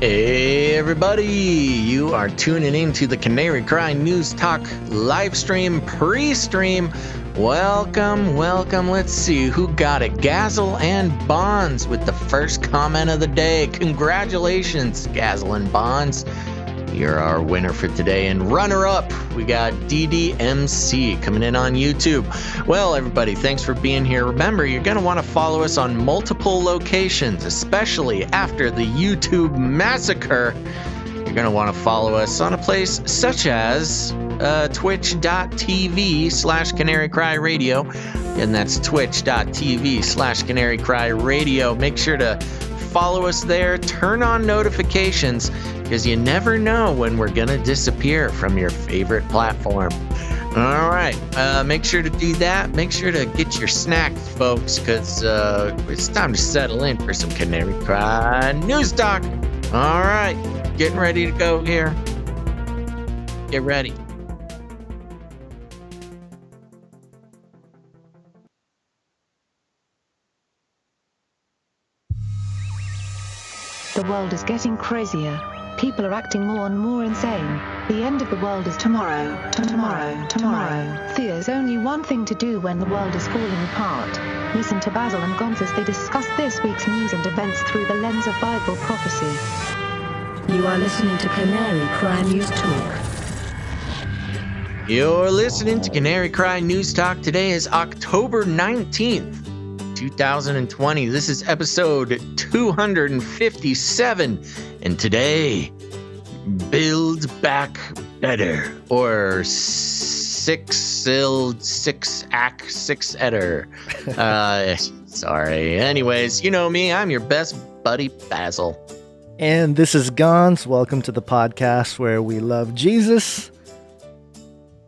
Hey everybody, you are tuning in to the Canary Cry News Talk live stream, pre-stream. Welcome. Let's see who got it. Gazzle and Bonds with the first comment of the day. Congratulations, Gazzle and Bonds. You're our winner for today. And runner-up, we got DDMC coming in on YouTube. Well, everybody, thanks for being here. Remember, you're going to want to follow us on multiple locations, especially after the YouTube massacre. You're going to want to follow us on a place such as twitch.tv/CanaryCryRadio. And that's twitch.tv/CanaryCryRadio. Make sure to follow us there. Turn on notifications, because you never know when we're going to disappear from your favorite platform. All right. Make sure to do that. Make sure to get your snacks, folks, because it's time to settle in for some Canary Cry News Talk. All right. Getting ready to go here. Get ready. The world is getting crazier. People are acting more and more insane. The end of the world is tomorrow. There's only one thing to do when the world is falling apart. Listen to Basil and Gonz as they discuss this week's news and events through the lens of Bible prophecy. You are listening to Canary Cry News Talk. You're listening to Canary Cry News Talk. Today is October 19th. 2020. This is episode 257, and today, Build Back Better, or 6ETTER. Sorry. Anyways, you know me. I'm your best buddy, Basil. And this is Gonz. Welcome to the podcast where we love Jesus.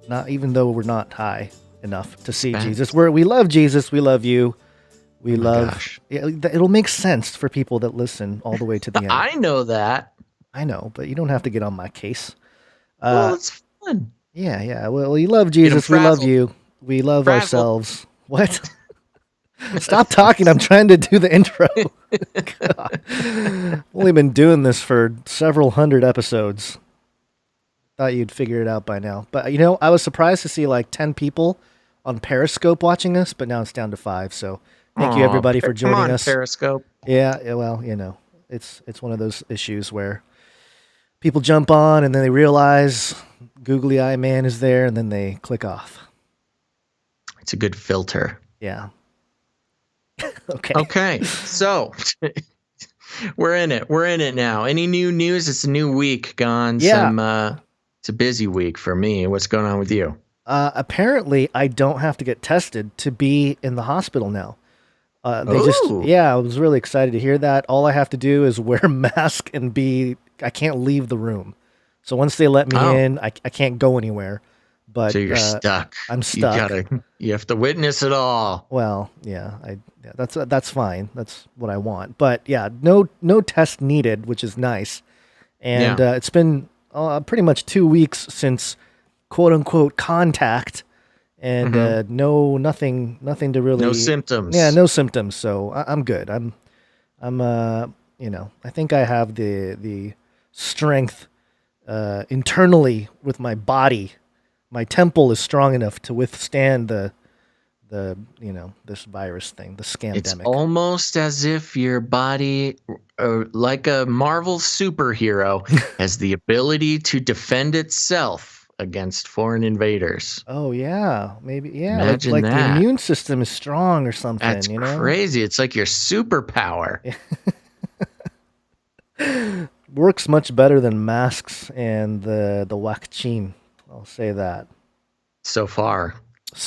Not even though we're not high enough to see Jesus. We love Jesus. We love you. We love. It'll make sense for people that listen all the way to the end. I know that. I know, but you don't have to get on my case. Well, it's fun. Yeah. Well, we love Jesus. We love you. We love ourselves. What? Stop talking. I'm trying to do the intro. I've only been doing this for several hundred episodes. Thought you'd figure it out by now. But, I was surprised to see like 10 people on Periscope watching us, but now it's down to 5, so... Thank you, everybody, for joining us. Periscope. Yeah, well, it's one of those issues where people jump on and then they realize Googly Eye Man is there, and then they click off. It's a good filter. Yeah. Okay. So we're in it now. Any new news? It's a new week, Gone. Yeah. It's a busy week for me. What's going on with you? Apparently, I don't have to get tested to be in the hospital now. I was really excited to hear that. All I have to do is wear a mask and I can't leave the room. So once they let me in, I can't go anywhere. But so you're stuck. I'm stuck. You have to witness it all. Well, that's fine. That's what I want. But yeah, no test needed, which is nice. And it's been pretty much 2 weeks since quote unquote contact. And nothing to really. No symptoms. Yeah, no symptoms. So I'm good. I think I have the strength internally with my body. My temple is strong enough to withstand this virus thing, the scamdemic. It's almost as if your body, like a Marvel superhero, has the ability to defend itself against foreign invaders. Oh yeah, maybe Imagine like that. The immune system is strong or something. That's crazy. It's like your superpower. Works much better than masks and the vaccine. I'll say that. So far.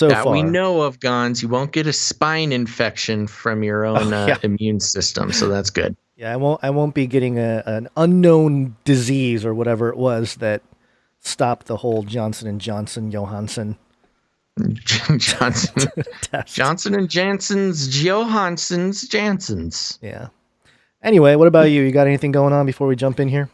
That we know of, Gons. You won't get a spine infection from your own immune system, so that's good. Yeah, I won't be getting an unknown disease or whatever it was that stopped the whole Johnson & Johnson Johansson Johnson and Janssens. Yeah. Anyway, what about you? You got anything going on before we jump in here?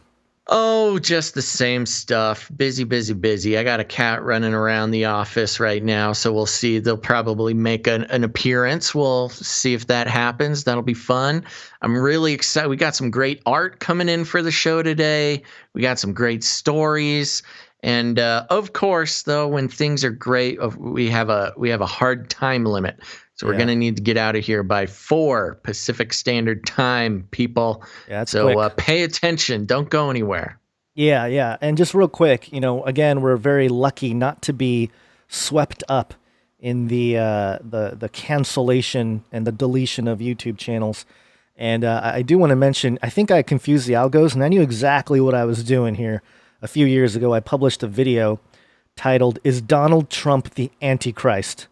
Oh, just the same stuff. Busy, busy, busy. I got a cat running around the office right now, so we'll see. They'll probably make an appearance. We'll see if that happens. That'll be fun. I'm really excited. We got some great art coming in for the show today. We got some great stories. And of course, though, when things are great, we have a hard time limit. So we're going to need to get out of here by 4 Pacific Standard Time, people. Yeah, that's so quick. Pay attention. Don't go anywhere. Yeah. And just real quick, again, we're very lucky not to be swept up in the cancellation and the deletion of YouTube channels. And I do want to mention, I think I confused the algos, and I knew exactly what I was doing here. A few years ago, I published a video titled, "Is Donald Trump the Antichrist?"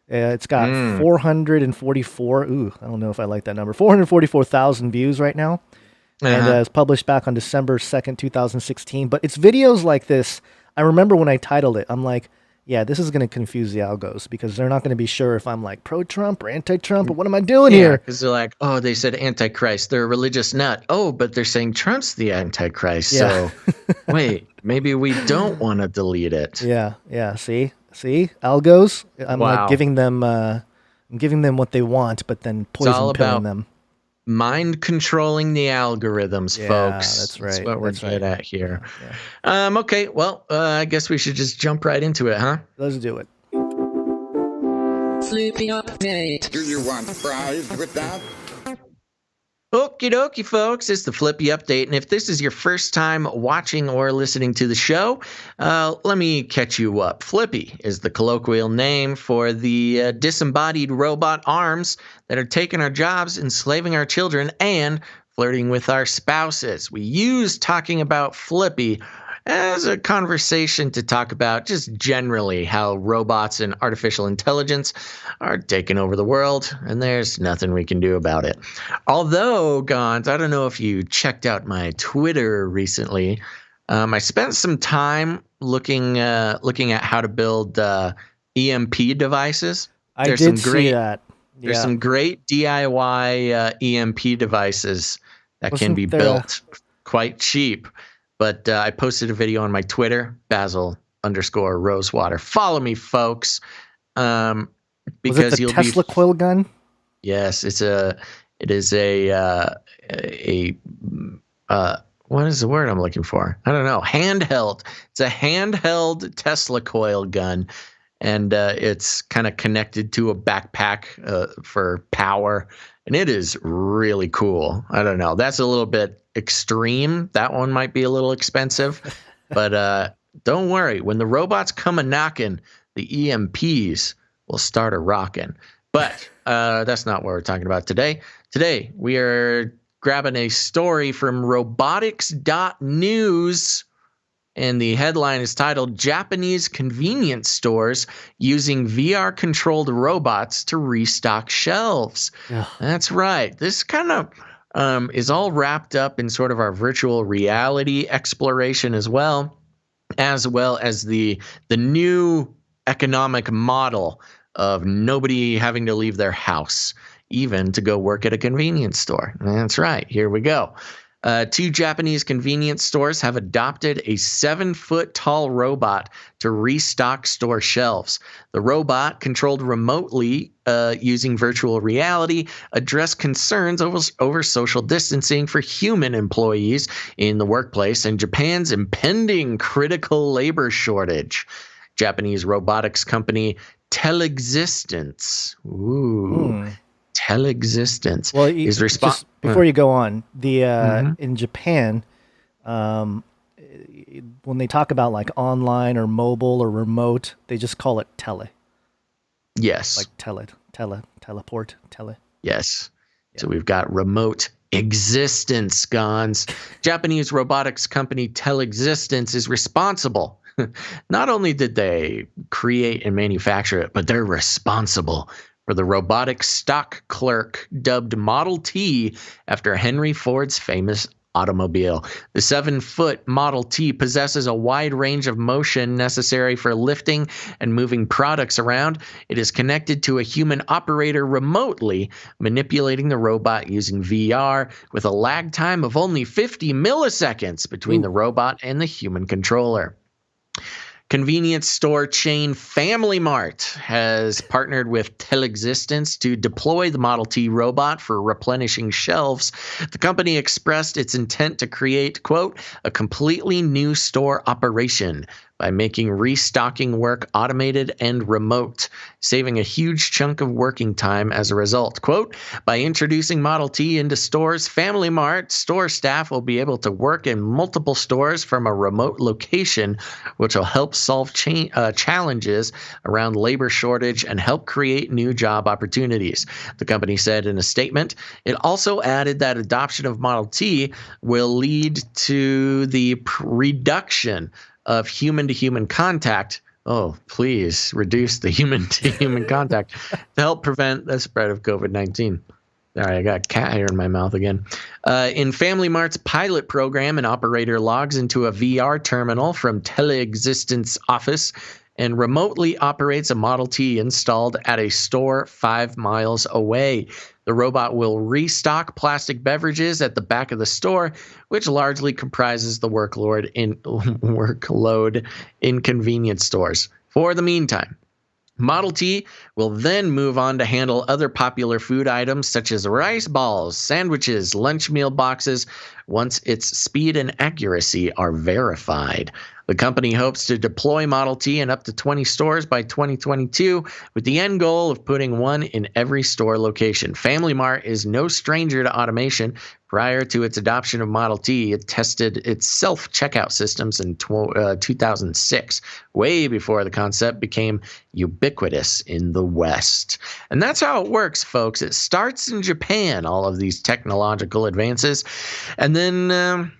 It's got 444. I don't know if I like that number. 444,000 views right now. And it's published back on December 2nd, 2016. But it's videos like this. I remember when I titled it, I'm like, yeah, this is going to confuse the algos because they're not going to be sure if I'm like pro-Trump or anti-Trump or what am I doing here? Because they're like, oh, they said Antichrist. They're a religious nut. Oh, but they're saying Trump's the Antichrist. Yeah. So wait, maybe we don't want to delete it. Yeah. See, algos. I'm like giving them what they want, but then poison pilling them. Mind controlling the algorithms, folks. That's right. That's what we're good at here. Yeah. Okay, well, I guess we should just jump right into it, huh? Let's do it. Flippy update. Do you want fries with that? Okie dokie, folks. It's the Flippy update. And if this is your first time watching or listening to the show, let me catch you up. Flippy is the colloquial name for the disembodied robot arms that are taking our jobs, enslaving our children, and flirting with our spouses. We use talking about Flippy as a conversation to talk about just generally how robots and artificial intelligence are taking over the world, and there's nothing we can do about it. Although, Gons, I don't know if you checked out my Twitter recently. I spent some time looking at how to build EMP devices. I did see that. There's some great DIY EMP devices that can be built quite cheap. But I posted a video on my Twitter, Basil_Rosewater. Follow me, folks. Because was it the Tesla coil gun? Yes, it is a what is the word I'm looking for? I don't know. Handheld. It's a handheld Tesla coil gun, and it's kind of connected to a backpack for power, and it is really cool. I don't know. That's a little bit extreme. That one might be a little expensive, but don't worry. When the robots come a knocking, the EMPs will start a rocking. But that's not what we're talking about today. Today we are grabbing a story from robotics.news, and the headline is titled "Japanese Convenience Stores Using VR-Controlled Robots to Restock Shelves." Yeah. That's right. This kind of is all wrapped up in sort of our virtual reality exploration as well as the new economic model of nobody having to leave their house, even to go work at a convenience store. That's right. Here we go. 2 Japanese convenience stores have adopted a 7-foot-tall robot to restock store shelves. The robot, controlled remotely using virtual reality, addressed concerns over social distancing for human employees in the workplace and Japan's impending critical labor shortage. Japanese robotics company Telexistence. Telexistence is responsible. Before you go on, in Japan, when they talk about like online or mobile or remote, they just call it tele. Yes. Like teleport. Yes. Yeah. So we've got remote existence, Gons. Japanese robotics company Telexistence is responsible. Not only did they create and manufacture it, but they're responsible for the robotic stock clerk dubbed Model T after Henry Ford's famous automobile. The 7-foot Model T possesses a wide range of motion necessary for lifting and moving products around. It is connected to a human operator remotely, manipulating the robot using VR with a lag time of only 50 milliseconds between the robot and the human controller. Convenience store chain Family Mart has partnered with Telexistence to deploy the Model T robot for replenishing shelves. The company expressed its intent to create, quote, a completely new store operation by making restocking work automated and remote, saving a huge chunk of working time as a result. Quote, by introducing Model T into stores, Family Mart store staff will be able to work in multiple stores from a remote location, which will help solve challenges around labor shortage and help create new job opportunities. The company said in a statement. It also added that adoption of Model T will lead to the reduction of human-to-human contact. Oh, please reduce the human-to-human contact to help prevent the spread of COVID-19. Sorry, I got cat hair in my mouth again. In Family Mart's pilot program, an operator logs into a VR terminal from Telexistence office and remotely operates a Model T installed at a store 5 miles away. The robot will restock plastic beverages at the back of the store, which largely comprises the workload in convenience stores. For the meantime, Model T will then move on to handle other popular food items such as rice balls, sandwiches, lunch meal boxes, once its speed and accuracy are verified. The company hopes to deploy Model T in up to 20 stores by 2022, with the end goal of putting one in every store location. Family Mart is no stranger to automation. Prior to its adoption of Model T, it tested its self-checkout systems in 2006, way before the concept became ubiquitous in the West. And that's how it works, folks. It starts in Japan, all of these technological advances, and then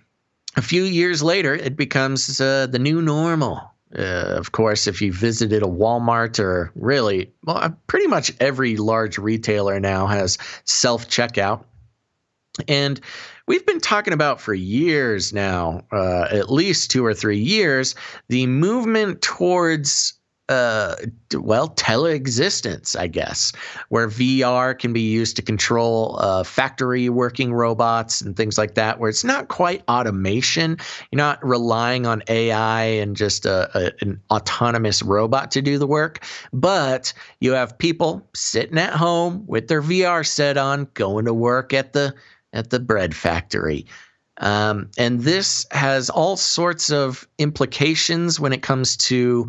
a few years later, it becomes the new normal. Of course, if you visited a Walmart or really, well, pretty much every large retailer now has self-checkout. And we've been talking about for years now, at least 2 or 3 years, the movement towards teleexistence, I guess, where VR can be used to control factory working robots and things like that, where it's not quite automation. You're not relying on AI and just an autonomous robot to do the work, but you have people sitting at home with their VR set on, going to work at the bread factory. And this has all sorts of implications when it comes to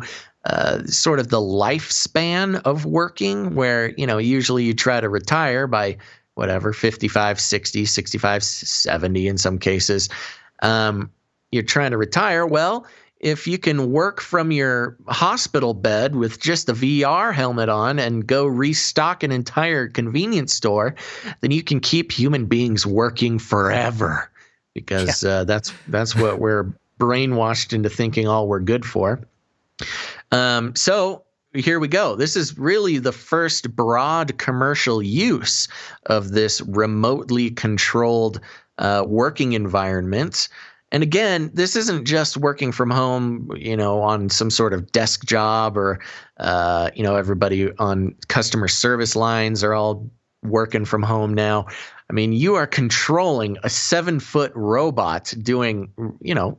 sort of the lifespan of working, where, usually you try to retire by whatever, 55, 60, 65, 70 in some cases. You're trying to retire. Well, if you can work from your hospital bed with just a VR helmet on and go restock an entire convenience store, then you can keep human beings working forever, because that's what we're brainwashed into thinking all we're good for. So here we go. This is really the first broad commercial use of this remotely controlled working environment. And again, this isn't just working from home, on some sort of desk job or, everybody on customer service lines are all working from home now. I mean, you are controlling a 7-foot robot doing,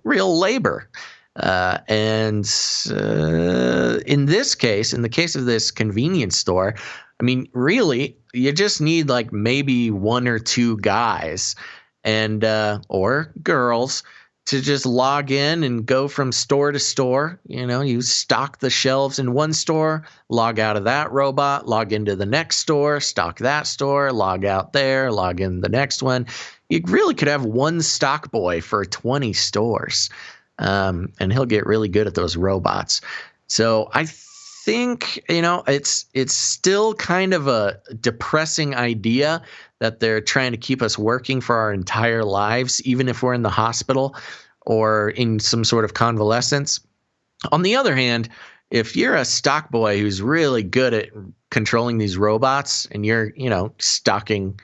real labor. And in this case, in the case of this convenience store, I mean, really, you just need like maybe 1 or 2 guys and or girls to just log in and go from store to store. You stock the shelves in one store, log out of that robot, log into the next store, stock that store, log out there, log in the next one. You really could have one stock boy for 20 stores. And he'll get really good at those robots. So I think, it's still kind of a depressing idea that they're trying to keep us working for our entire lives, even if we're in the hospital or in some sort of convalescence. On the other hand, if you're a stock boy who's really good at controlling these robots and you're, stocking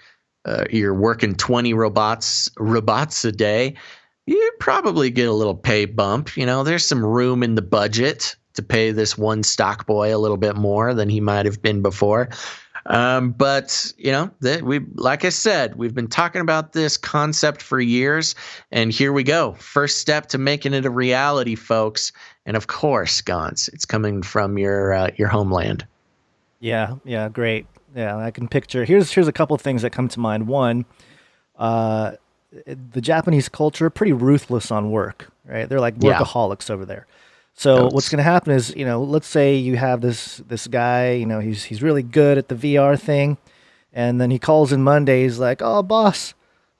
you're working 20 robots a day, you probably get a little pay bump. You know, there's some room in the budget to pay this one stock boy a little bit more than he might have been before. But you know, like I said, we've been talking about this concept for years, and here we go. First step to making it a reality, folks. And of course, Gons, it's coming from your homeland. Yeah, great. Yeah, I can picture. Here's a couple of things that come to mind. One, the Japanese culture, pretty ruthless on work, right? They're like workaholics over there. So what's going to happen is, you know, let's say you have this guy, you know, he's really good at the VR thing, and then he calls in Monday. He's like, "Oh, boss,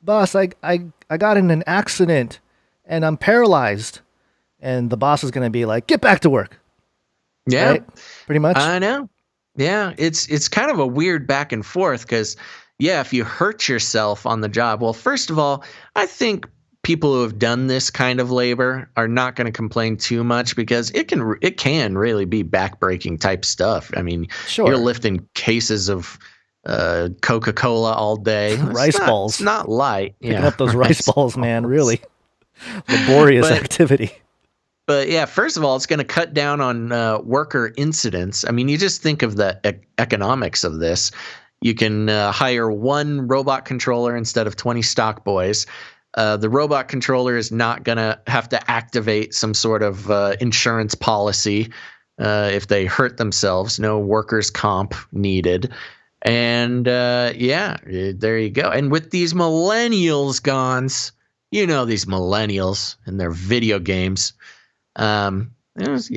I got in an accident, and I'm paralyzed," and the boss is going to be like, "Get back to work." Yeah, right? Pretty much. I know. Yeah, it's kind of a weird back and forth because, yeah, if you hurt yourself on the job, well, first of all, I think people who have done this kind of labor are not going to complain too much because it can really be backbreaking type stuff. I mean, you're lifting cases of Coca-Cola all day. Rice balls. It's not light. Picking up those rice balls, man, really laborious activity. But yeah, first of all, it's going to cut down on worker incidents. I mean, you just think of the economics of this. You can hire one robot controller instead of 20 stock boys. The robot controller is not going to have to activate some sort of insurance policy if they hurt themselves. No workers' comp needed. And yeah, there you go. And with these millennials, Gons, you know these millennials and their video games. You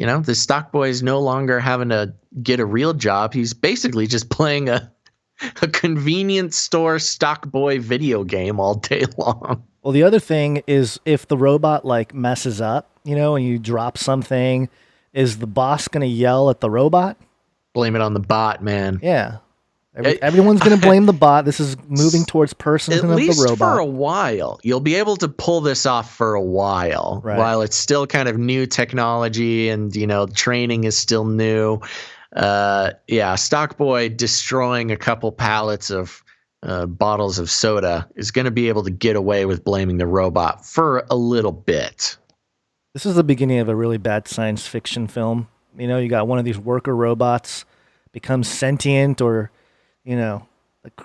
know, the stock boy is no longer having to get a real job. He's basically just playing a convenience store stock boy video game all day long. Well, the other thing is if the robot like messes up, you know, and you drop something, is the boss going to yell at the robot? Blame it on the bot, man. Yeah. Everyone's going to blame the bot. This is moving towards personhood of the robot. At least for a while. You'll be able to pull this off for a while. Right. While it's still kind of new technology and, you know, training is still new. Yeah, Stockboy destroying a couple pallets of bottles of soda is going to be able to get away with blaming the robot for a little bit. This is the beginning of a really bad science fiction film. You know, you got one of these worker robots becomes sentient or, you know,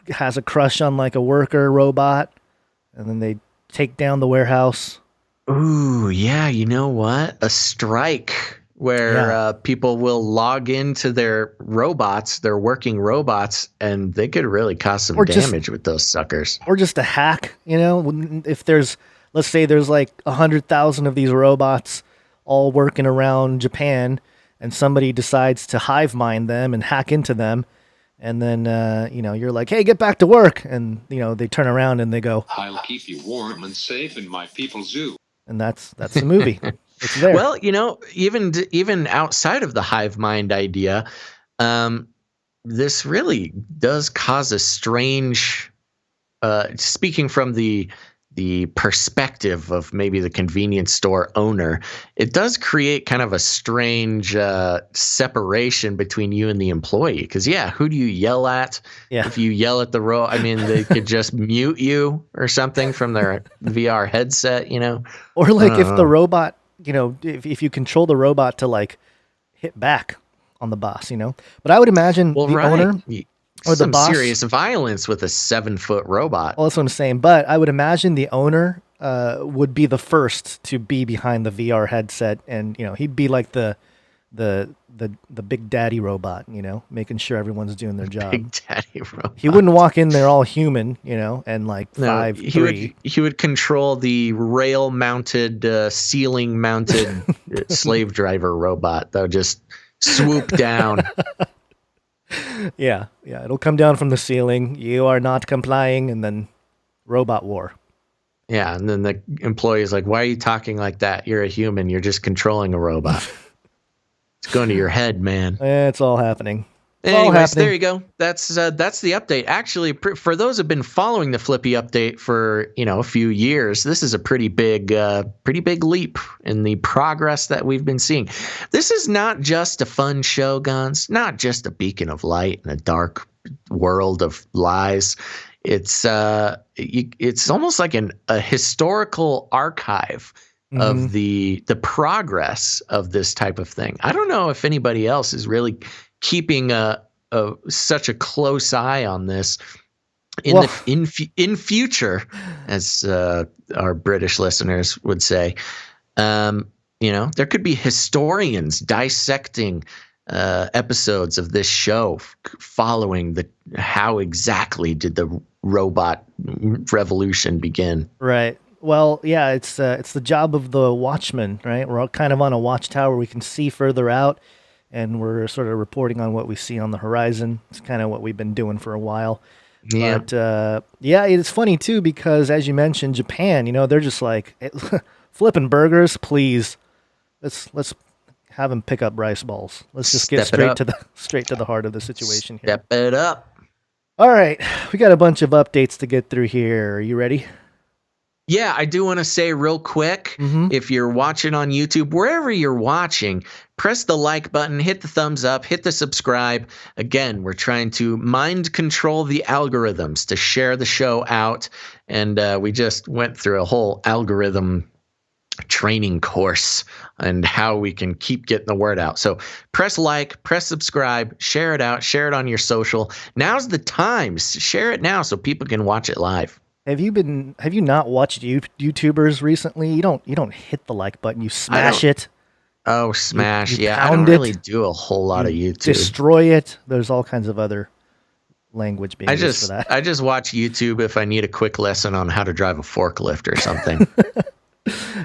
has a crush on like a worker robot, and then they take down the warehouse. Ooh, yeah, you know what? A strike where people will log into their robots, their working robots, and they could really cause some damage with those suckers. Or just a hack, you know? If there's, let's say there's like 100,000 of these robots all working around Japan, and somebody decides to hive mind them and hack into them, and then, you know, you're like, hey, get back to work. And, you know, they turn around and they go, I'll keep you warm and safe in my people's zoo. And that's the movie. It's there. Well, you know, even outside of the hive mind idea, this really does cause a strange, speaking from the perspective of maybe the convenience store owner, it does create kind of a strange separation between you and the employee. Because, yeah, who do you yell at? Yeah. If you yell at the I mean, they could just mute you or something from their VR headset, you know? Or like if the robot, you know, if you control the robot to like hit back on the boss, you know? But I would imagine owner... Or some serious violence with a 7-foot robot. Well, that's what I'm saying. But I would imagine the owner would be the first to be behind the VR headset, and you know he'd be like the big daddy robot, you know, making sure everyone's doing their job. Big daddy robot. He wouldn't walk in there all human, you know, and like 5'3". He would control the rail-mounted, ceiling-mounted slave driver robot that would just swoop down. Yeah. It'll come down from the ceiling. You are not complying, and then robot war. Yeah, and then the employee is like, why are you talking like that? You're a human. You're just controlling a robot. It's going to your head, man. It's all happening. Anyways, there you go. That's the update. Actually, for those who've been following the Flippy update for, you know, a few years, this is a pretty big leap in the progress that we've been seeing. This is not just a fun show, Guns. Not just a beacon of light in a dark world of lies. it's almost like a historical archive of the progress of this type of thing. I don't know if anybody else is really keeping such a close eye on this in future, as our British listeners would say. There could be historians dissecting episodes of this show following how exactly did the robot revolution begin. Right. Well, yeah, it's the job of the watchman, right? We're all kind of on a watchtower. We can see further out, and we're sort of reporting on what we see on the horizon. It's kind of what we've been doing for a while. Yeah. But, it's funny, too, because as you mentioned, Japan, they're just like, flipping burgers, please. Let's have them pick up rice balls. Let's just get straight to the heart of the situation here. Step it up. All right. We got a bunch of updates to get through here. Are you ready? Yeah, I do want to say real quick, if you're watching on YouTube, wherever you're watching, press the like button, hit the thumbs up, hit the subscribe. Again, we're trying to mind control the algorithms to share the show out. And we just went through a whole algorithm training course and how we can keep getting the word out. So press like, press subscribe, share it out, share it on your social. Now's the time. Share it now so people can watch it live. Have you not watched YouTubers recently? You don't hit the like button. You smash it. Oh, smash. You I don't really do a whole lot of YouTube. Destroy it. There's all kinds of other language being used for that. I just watch YouTube if I need a quick lesson on how to drive a forklift or something.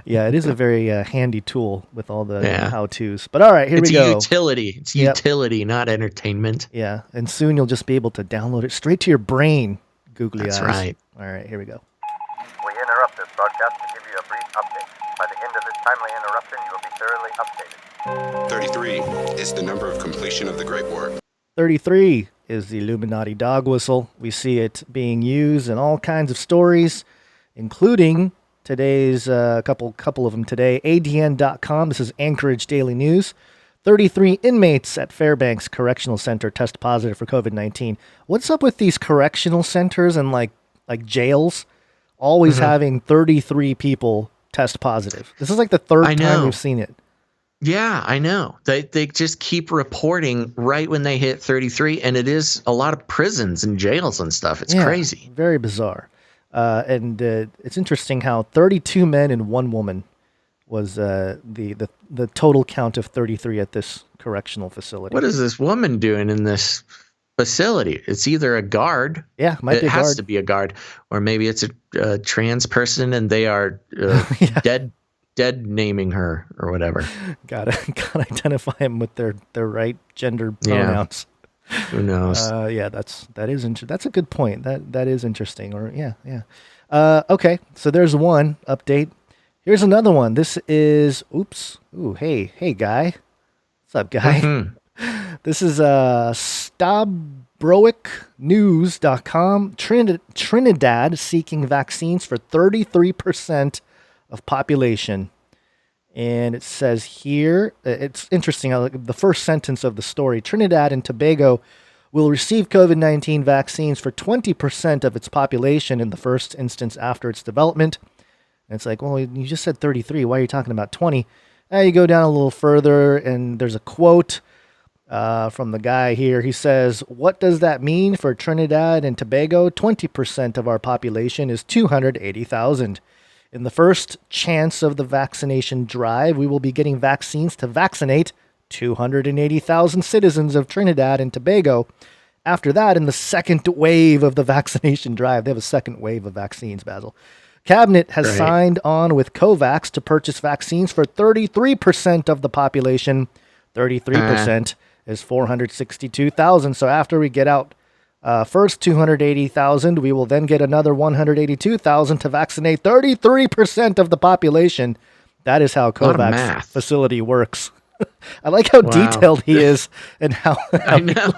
Yeah, it is a very handy tool with all the how-tos. But all right, here we go. It's utility. It's utility, not entertainment. Yeah, and soon you'll just be able to download it straight to your brain, googly eyes. That's right. All right, here we go. We interrupt this broadcast to give you a brief update. By the end of this timely interruption, you will be thoroughly updated. 33 is the number of completion of the Great War. 33 is the Illuminati dog whistle. We see it being used in all kinds of stories, including today's couple of them today. ADN.com. This is Anchorage Daily News. 33 inmates at Fairbanks Correctional Center test positive for COVID-19. What's up with these correctional centers and like jails always having 33 people test positive? This is like the third time we've seen it. Yeah, I know. They just keep reporting right when they hit 33, and it is a lot of prisons and jails and stuff. It's crazy. Very bizarre. And it's interesting how 32 men and 1 woman was the total count of 33 at this correctional facility. What is this woman doing in this facility? It's either a guard. Yeah, might be a guard. It has to be a guard, or maybe it's a trans person, and they are dead naming her or whatever. Gotta identify them with their right gender pronouns. Who knows? That's a good point. That is interesting. Okay, so there's one update. Here's another one. This is hey guy. What's up, guy? This is StabroicNews.com. Trinidad seeking vaccines for 33% of population. And it says here, it's interesting, the first sentence of the story, Trinidad and Tobago will receive COVID-19 vaccines for 20% of its population in the first instance after its development. And it's like, well, you just said 33. Why are you talking about 20? You go down a little further, and there's a quote from the guy here. He says, what does that mean for Trinidad and Tobago? 20% of our population is 280,000. In the first chance of the vaccination drive, we will be getting vaccines to vaccinate 280,000 citizens of Trinidad and Tobago. After that, in the second wave of the vaccination drive, they have a second wave of vaccines, Basil. Cabinet has signed on with COVAX to purchase vaccines for 33% of the population. 33% is 462,000. So after we get out first 280,000, we will then get another 182,000 to vaccinate 33% of the population. That is how COVAX facility works. I like how detailed he is and how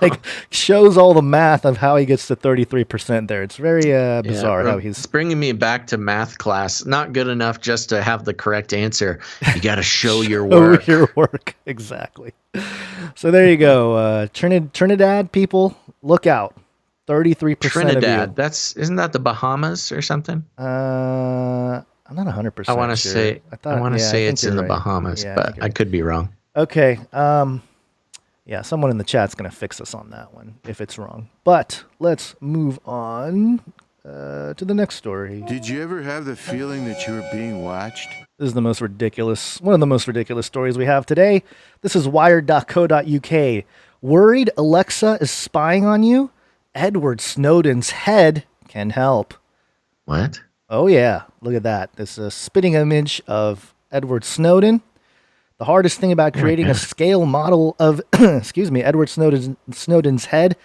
he shows all the math of how he gets to 33% there. It's very bizarre how he's... It's bringing me back to math class. Not good enough just to have the correct answer. You got to show your work. Show your work, exactly. So there you go. Trinidad people, look out. 33% Trinidad. of you. Isn't that the Bahamas or something? I'm not 100% I want to sure. say I want to say think it's you're in the right. Bahamas, Yeah, but I could be wrong. Okay. Yeah, someone in the chat's going to fix us on that one if it's wrong. But let's move on to the next story. Did you ever have the feeling that you were being watched? This is one of the most ridiculous stories we have today. This is wired.co.uk. Worried Alexa is spying on you? Edward Snowden's head can help. What? Oh, yeah. Look at that. This is a spitting image of Edward Snowden. The hardest thing about creating a scale model of, Edward Snowden's head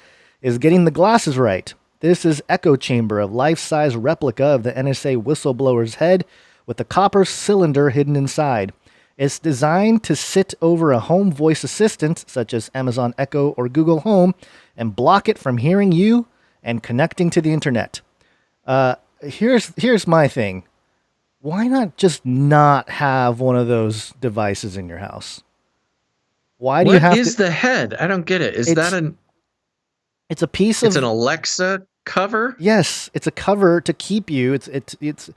is getting the glasses right. This is echo chamber of life-size replica of the NSA whistleblower's head with a copper cylinder hidden inside. It's designed to sit over a home voice assistant, such as Amazon Echo or Google Home, and block it from hearing you and connecting to the internet. Here's my thing. Why not just not have one of those devices in your house? Why do you have What is the head? I don't get it. Is that It's a piece of... It's an Alexa cover? Yes, it's a cover to keep you. It's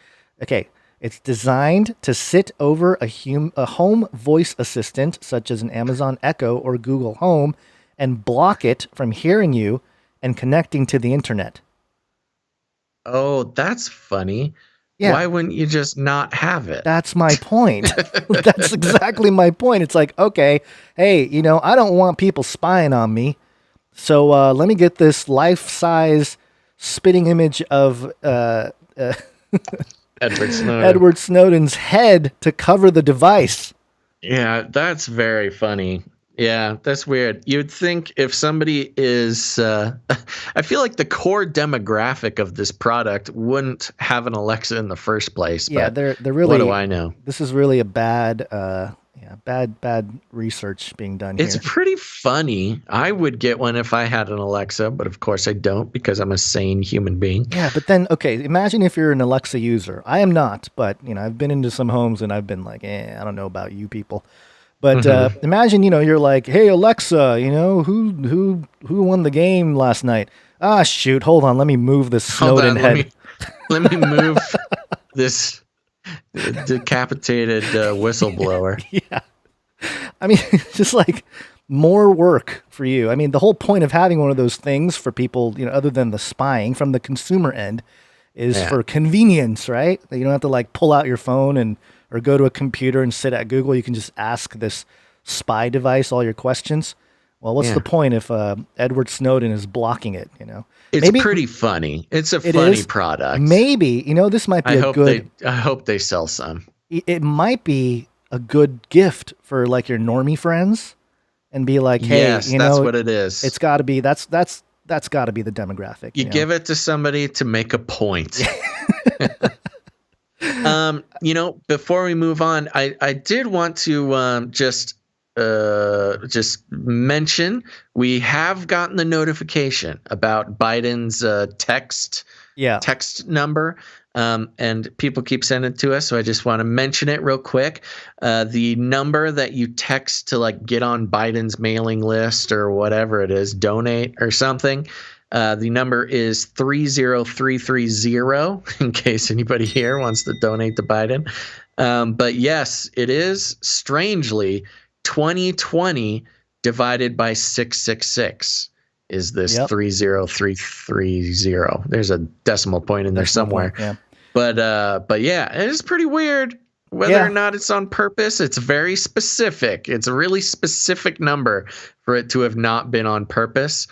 okay. It's designed to sit over a home voice assistant, such as an Amazon Echo or Google Home, and block it from hearing you and connecting to the internet. Oh, that's funny. Yeah. Why wouldn't you just not have it? That's my point. That's exactly my point. It's like, okay, hey, I don't want people spying on me. So let me get this life-size spitting image of Edward Snowden's head to cover the device. Yeah, that's very funny. Yeah, that's weird. You'd think if somebody is, I feel like the core demographic of this product wouldn't have an Alexa in the first place. Yeah, but they're really. What do I know? This is really a bad research being done here. It's pretty funny. I would get one if I had an Alexa, but of course I don't because I'm a sane human being. Yeah, but then, okay, imagine if you're an Alexa user. I am not, but, I've been into some homes and I've been like, I don't know about you people. But imagine, you're like, hey, Alexa, who won the game last night? Ah, shoot, hold on, let me move this Snowden head. Let me move this decapitated whistleblower. Yeah. I mean, it's just like more work for you. I mean, the whole point of having one of those things for people, other than the spying from the consumer end is for convenience, right? You don't have to like pull out your phone or go to a computer and sit at Google. You can just ask this spy device all your questions. Well, what's the point if Edward Snowden is blocking it, It's pretty funny. It's a funny product. Maybe, this might be I hope they sell some. It might be a good gift for like your normie friends and be like, hey, yes, that's what it is. It's got to be, that's got to be the demographic. You give it to somebody to make a point. Before we move on, I did want to just mention we have gotten the notification about Biden's text number, and people keep sending it to us. So I just want to mention it real quick. The number that you text to like get on Biden's mailing list or whatever it is, donate or something. The number is 30330 in case anybody here wants to donate to Biden. But yes, it is strangely 2020 divided by 666 is this 30330. There's a decimal point in there somewhere. But yeah, it is pretty weird. Whether or not it's on purpose, it's very specific. It's a really specific number for it to have not been on purpose.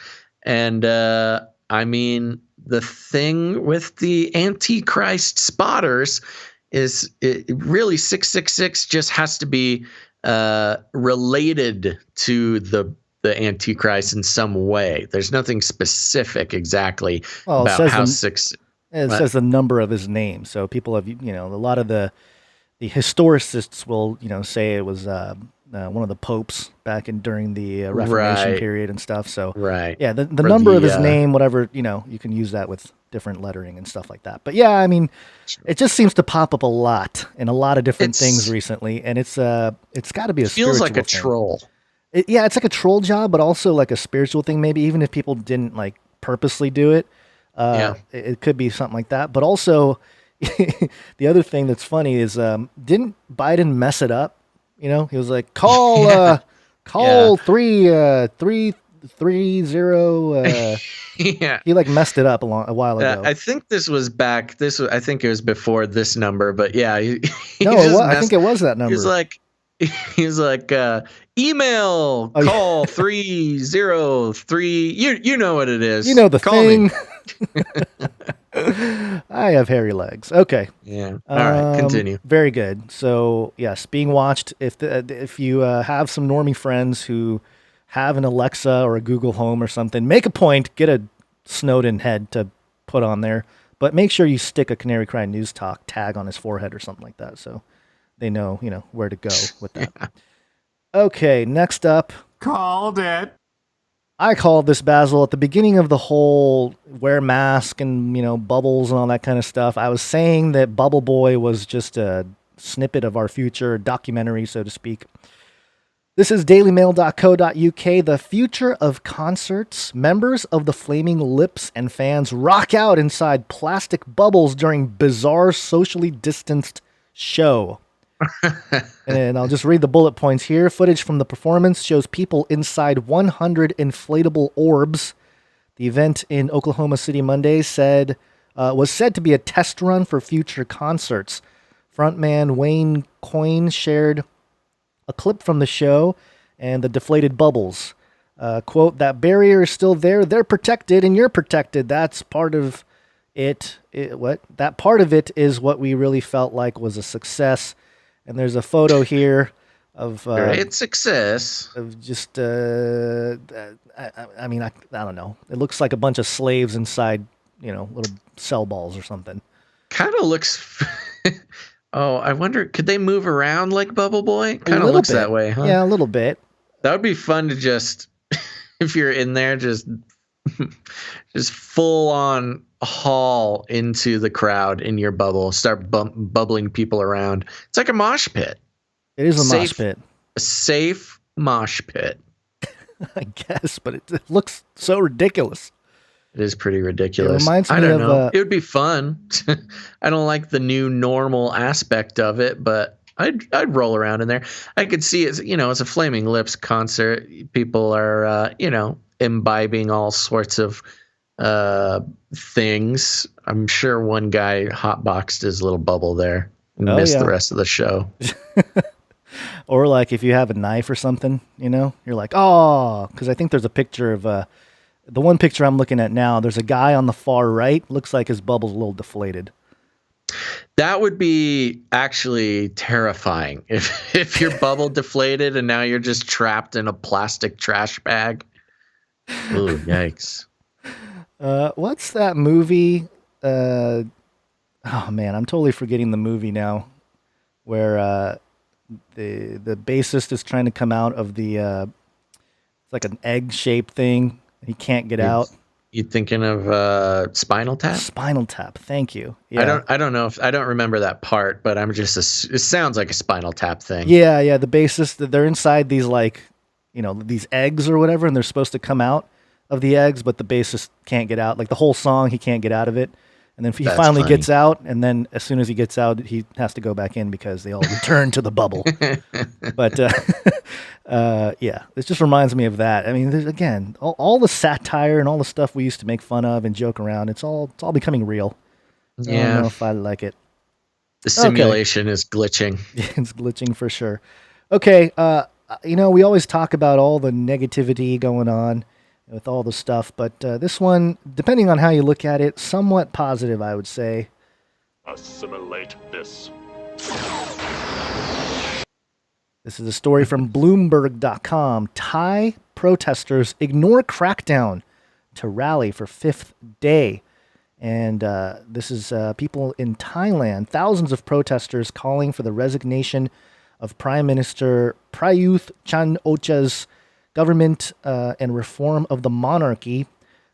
And I mean, the thing with the Antichrist spotters is really 666 just has to be related to the Antichrist in some way. There's nothing specific exactly about how it says the number of his name. So people have, a lot of the historicists will, say it was one of the popes back during the Reformation period and stuff. So yeah, the number of his name, whatever, you can use that with different lettering and stuff like that. But yeah, I mean, it just seems to pop up a lot in a lot of different things recently, and it's got to be a spiritual feels like a thing. troll. It's like a troll job, but also like a spiritual thing. Maybe even if people didn't like purposely do it. It could be something like that. But also, the other thing that's funny is, didn't Biden mess it up? You know, he was like, call 330. Yeah. He like messed it up a while ago. I think this was back. I think it was before this number, but yeah. I think it was that number. He's like, email, call 303. You know what it is. You know the call thing. Me. I have hairy legs. Okay. Yeah. All right. Continue. Very good. So yes, being watched. If you have some normie friends who have an Alexa or a Google Home or something, make a point, get a Snowden head to put on there, but make sure you stick a Canary Cry News Talk tag on his forehead or something like that, so they know, where to go with that. Yeah. Okay, next up. Called it. I called this, Basil, at the beginning of the whole wear mask and, bubbles and all that kind of stuff. I was saying that Bubble Boy was just a snippet of our future, documentary, so to speak. This is dailymail.co.uk. The future of concerts. Members of the Flaming Lips and fans rock out inside plastic bubbles during bizarre socially distanced show. And I'll just read the bullet points here. Footage from the performance shows people inside 100 inflatable orbs. The event in Oklahoma City Monday was said to be a test run for future concerts. Frontman Wayne Coyne shared a clip from the show and the deflated bubbles. Quote, that barrier is still there. They're protected and you're protected. That's part of it. That part of it is what we really felt like was a success. And there's a photo here of great success of just I don't know. It looks like a bunch of slaves inside, little cell balls or something. Kind of looks. Oh, I wonder, could they move around like Bubble Boy? Kind of looks that way, huh? Yeah, a little bit. That would be fun to just, if you're in there, just full on haul into the crowd in your bubble, start bubbling people around. It's like a mosh pit. It is a mosh pit. A safe mosh pit. I guess, but it looks so ridiculous. It is pretty ridiculous. It reminds me I don't of, know. It would be fun. I don't like the new normal aspect of it, but I'd roll around in there. I could see it. It's a Flaming Lips concert. People are, imbibing all sorts of things. I'm sure one guy hotboxed his little bubble there and missed the rest of the show. Or like if you have a knife or something, you're like, oh, because I think there's a picture of the one picture I'm looking at now. There's a guy on the far right. Looks like his bubble's a little deflated. That would be actually terrifying if your bubble deflated and now you're just trapped in a plastic trash bag. Ooh, yikes. What's that movie? Oh man, I'm totally forgetting the movie now. Where the bassist is trying to come out of the it's like an egg-shaped thing. He can't get out. You thinking of Spinal Tap? Spinal Tap. Thank you. Yeah. I don't know if I don't remember that part, but I'm just it sounds like a Spinal Tap thing. Yeah. The bassist, they're inside these these eggs or whatever, and they're supposed to come out of the eggs, but the bassist can't get out. Like the whole song, he can't get out of it. And then he finally gets out, and then as soon as he gets out, he has to go back in because they all return to the bubble. But it just reminds me of that. I mean, there's, again, all the satire and all the stuff we used to make fun of and joke around. It's all becoming real. Yeah. I don't know if I like it. The simulation is glitching. It's glitching for sure. Okay, we always talk about all the negativity going on with all the stuff, but this one, depending on how you look at it, somewhat positive, I would say. Assimilate this. This is a story from Bloomberg.com. Thai protesters ignore crackdown to rally for fifth day. And this is people in Thailand, thousands of protesters calling for the resignation of Prime Minister Prayuth Chan-o-cha's government and reform of the monarchy,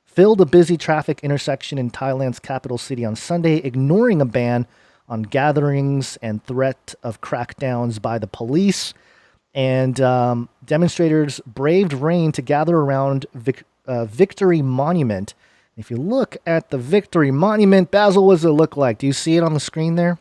filled a busy traffic intersection in Thailand's capital city on Sunday, ignoring a ban on gatherings and threat of crackdowns by the police. And demonstrators braved rain to gather around Victory Monument If you look at the Victory Monument, Basil, what does it look like? Do you see it on the screen there?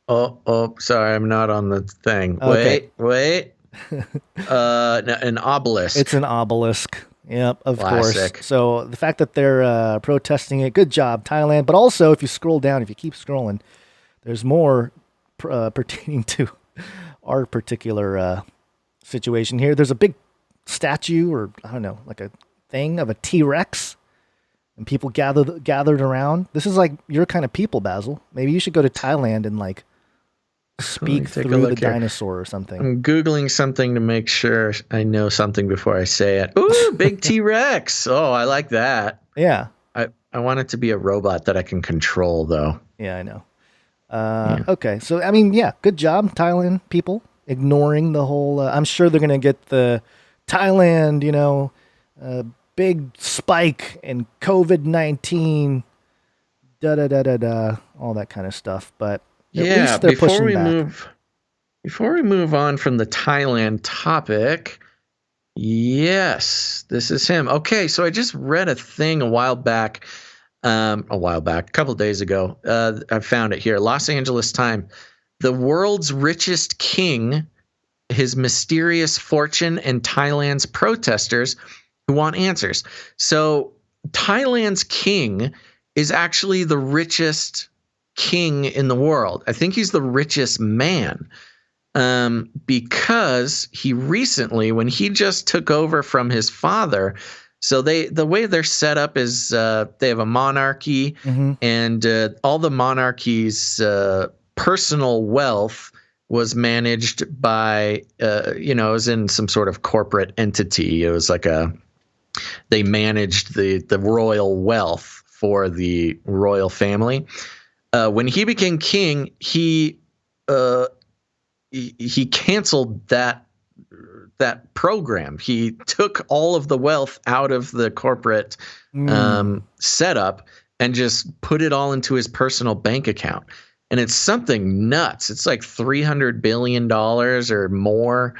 Oh, sorry, I'm not on the thing. Okay. Wait. No, an obelisk. It's an obelisk. Yep, of Classic. course. So the fact that they're protesting it, good job, Thailand. But also, if you scroll down, if you keep scrolling, there's more pertaining to our particular situation here. There's a big statue, or I don't know, like a thing of a T-Rex, and people gathered around. This is like your kind of people, Basil. Maybe you should go to Thailand and like speak through the dinosaur or something. I'm Googling something to make sure I know something before I say it. Ooh, big T-Rex. Oh, I like that. Yeah. I want it to be a robot that I can control, though. Yeah, I know. Okay. So, I mean, yeah, good job, Thailand people, ignoring the whole, I'm sure they're going to get the Thailand, big spike in COVID-19, all that kind of stuff. But at least they're pushing back. Before we move on from the Thailand topic, yes, this is him. Okay, so I just read a thing a couple of days ago. I found it here. Los Angeles Times. The world's richest king, his mysterious fortune, and Thailand's protesters who want answers. So Thailand's king is actually the richest king in the world. I think he's the richest man because he recently, when he just took over from his father, so the way they're set up is they have a monarchy, and all the monarchy's personal wealth was managed by, it was in some sort of corporate entity. It was like they managed the royal wealth for the royal family. When he became king, he canceled that program. He took all of the wealth out of the corporate setup and just put it all into his personal bank account. And it's something nuts. It's like $300 billion or more.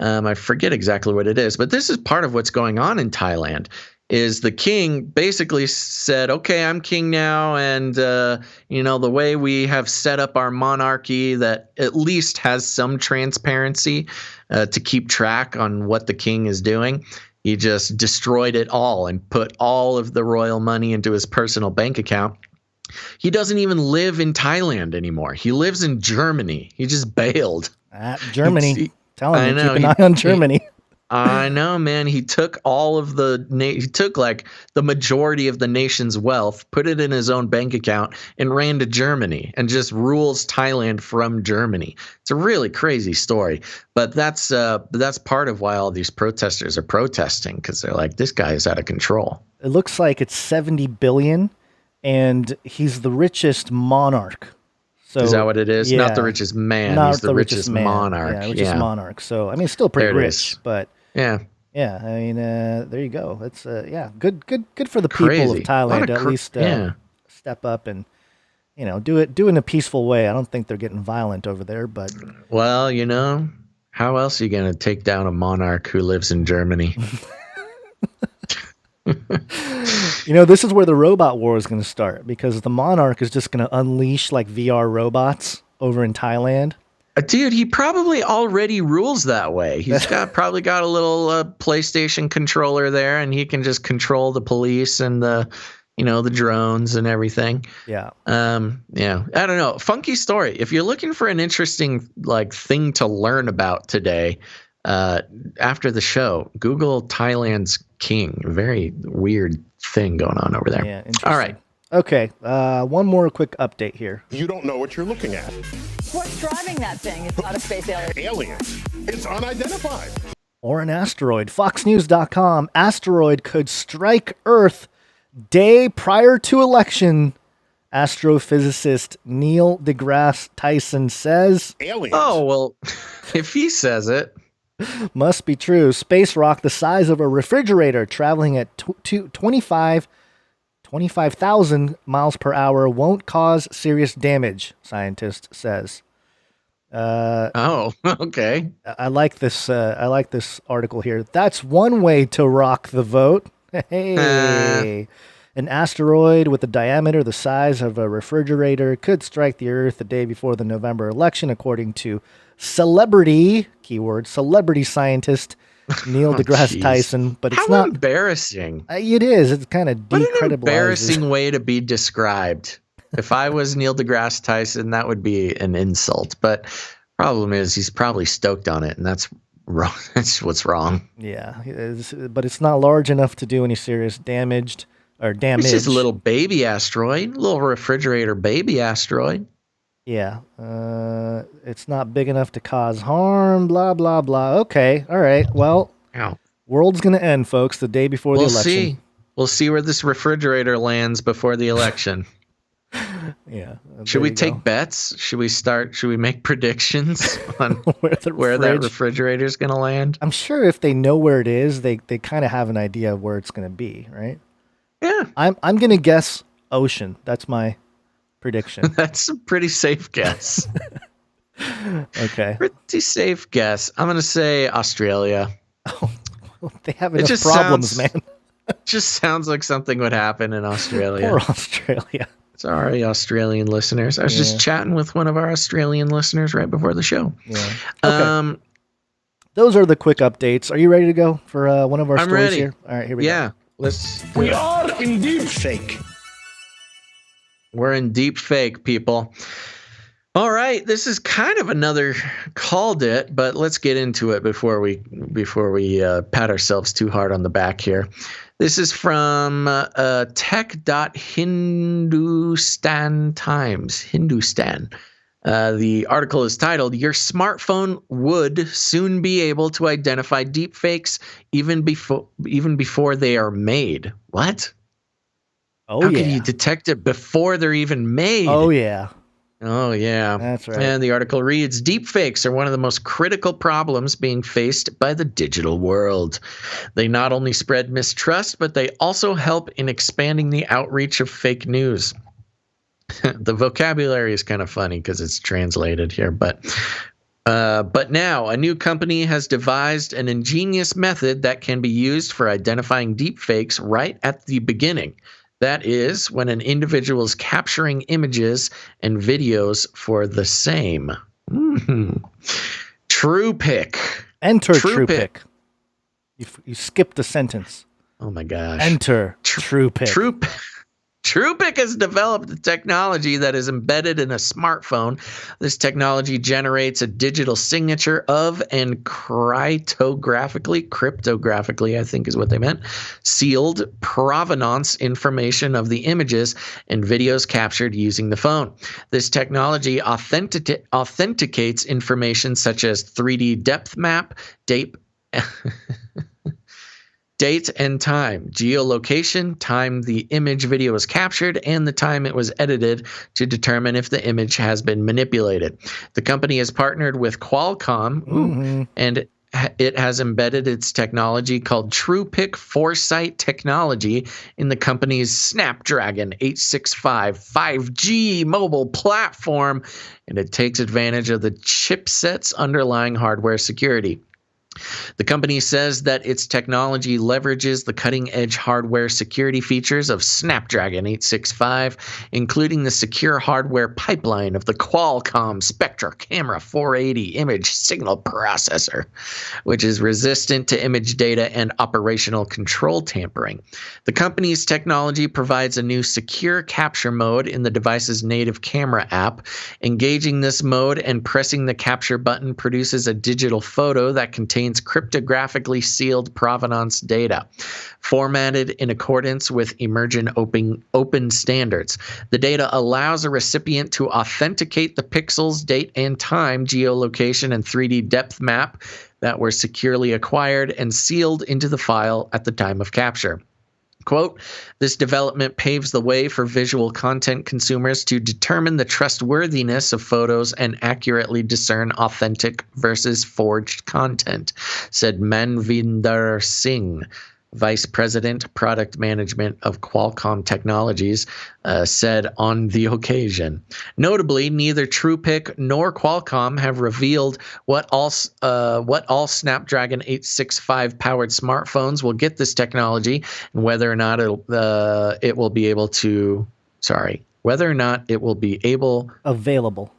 I forget exactly what it is, but this is part of what's going on in Thailand. Is the king basically said, okay, I'm king now, and the way we have set up our monarchy that at least has some transparency to keep track on what the king is doing, he just destroyed it all and put all of the royal money into his personal bank account. He doesn't even live in Thailand anymore. He lives in Germany. He just bailed. Germany. Tell him to keep an eye on Germany. I know, man. He took he took like the majority of the nation's wealth, put it in his own bank account, and ran to Germany and just rules Thailand from Germany. It's a really crazy story, but that's part of why all these protesters are protesting, because they're like, this guy is out of control. It looks like it's 70 billion, and he's the richest monarch. So, is that what it is? Yeah, not the richest man. Not he's the richest monarch. Yeah, richest monarch. So, I mean, still pretty rich, but yeah. Yeah, I mean, there you go. It's good for the people of Thailand to at least step up and do it in a peaceful way. I don't think they're getting violent over there, but well, how else are you going to take down a monarch who lives in Germany? This is where the robot war is going to start, because the monarch is just going to unleash like VR robots over in Thailand. Dude, he probably already rules that way. He's probably got a little PlayStation controller there, and he can just control the police and the drones and everything. Yeah. Yeah. I don't know. Funky story. If you're looking for an interesting thing to learn about today, after the show, Google Thailand's king. Very weird thing going on over there. Yeah. Interesting. All right. Okay. One more quick update here. You don't know what you're looking at. What's driving that thing? It's not a space alien. Aliens. It's unidentified. Or an asteroid. FoxNews.com. Asteroid could strike Earth day prior to election. Astrophysicist Neil deGrasse Tyson says. Aliens. Oh, well, if he says it. Must be true. Space rock the size of a refrigerator traveling at 25,000 miles per hour won't cause serious damage, scientist says. Okay. I like this. I like this article here. That's one way to rock the vote. Hey. An asteroid with a diameter the size of a refrigerator could strike the Earth the day before the November election, according to celebrity scientist Neil deGrasse Tyson. But it's not embarrassing. It is. It's kind of What decriminalized. an embarrassing way to be described. If I was Neil deGrasse Tyson, that would be an insult. But problem is, he's probably stoked on it, and that's wrong. That's what's wrong. Yeah, but it's not large enough to do any serious damage. It's just a little baby asteroid, a little refrigerator baby asteroid. Yeah, it's not big enough to cause harm, blah, blah, blah. Okay, all right, well, world's going to end, folks, the day before the election. We'll see where this refrigerator lands before the election. Yeah. Should we take bets? Should we make predictions on where that refrigerator is going to land? I'm sure if they know where it is, they kind of have an idea of where it's going to be, right? Yeah. I'm going to guess ocean. That's my prediction. That's a pretty safe guess. Okay. Pretty safe guess. I'm going to say Australia. Oh, they have enough problems, man. Just sounds like something would happen in Australia. Poor Australia. Sorry, Australian listeners. I was just chatting with one of our Australian listeners right before the show. Yeah. Okay. Those are the quick updates. Are you ready to go for one of our stories ready. here? All right, here we go. Yeah. We are in deep fake. We're in deep fake, people. All right, this is kind of another called it, but let's get into it before we pat ourselves too hard on the back here. This is from tech.hindustan Times. Hindustan. The article is titled, "Your smartphone would soon be able to identify deepfakes even before they are made." What? Oh, How can you detect it before they're even made? Oh, yeah. Oh, yeah. That's right. And the article reads, "Deepfakes are one of the most critical problems being faced by the digital world. They not only spread mistrust, but they also help in expanding the outreach of fake news." The vocabulary is kind of funny because it's translated here, but now a new company has devised an ingenious method that can be used for identifying deepfakes right at the beginning. That is, when an individual is capturing images and videos for the same. TruePic. Enter TruePic. You skipped the sentence. Oh my gosh. Enter TruePic. TruePic has developed a technology that is embedded in a smartphone. This technology generates a digital signature of and cryptographically, I think is what they meant, sealed provenance information of the images and videos captured using the phone. This technology authenticates information such as 3D depth map, date and time, geolocation, time the image video was captured, and the time it was edited to determine if the image has been manipulated. The company has partnered with Qualcomm, and it has embedded its technology called TruePic Foresight technology in the company's Snapdragon 865 5G mobile platform, and it takes advantage of the chipset's underlying hardware security. The company says that its technology leverages the cutting-edge hardware security features of Snapdragon 865, including the secure hardware pipeline of the Qualcomm Spectra Camera 480 image signal processor, which is resistant to image data and operational control tampering. The company's technology provides a new secure capture mode in the device's native camera app. Engaging this mode and pressing the capture button produces a digital photo that contains cryptographically sealed provenance data, formatted in accordance with emergent open standards. The data allows a recipient to authenticate the pixels, date and time, geolocation, and 3D depth map that were securely acquired and sealed into the file at the time of capture. Quote, "This development paves the way for visual content consumers to determine the trustworthiness of photos and accurately discern authentic versus forged content," said Manvinder Singh, Vice President, Product Management of Qualcomm Technologies, said on the occasion. Notably, neither TruePic nor Qualcomm have revealed what all Snapdragon 865 powered smartphones will get this technology, and whether or not it will be able to. Whether or not it will be available.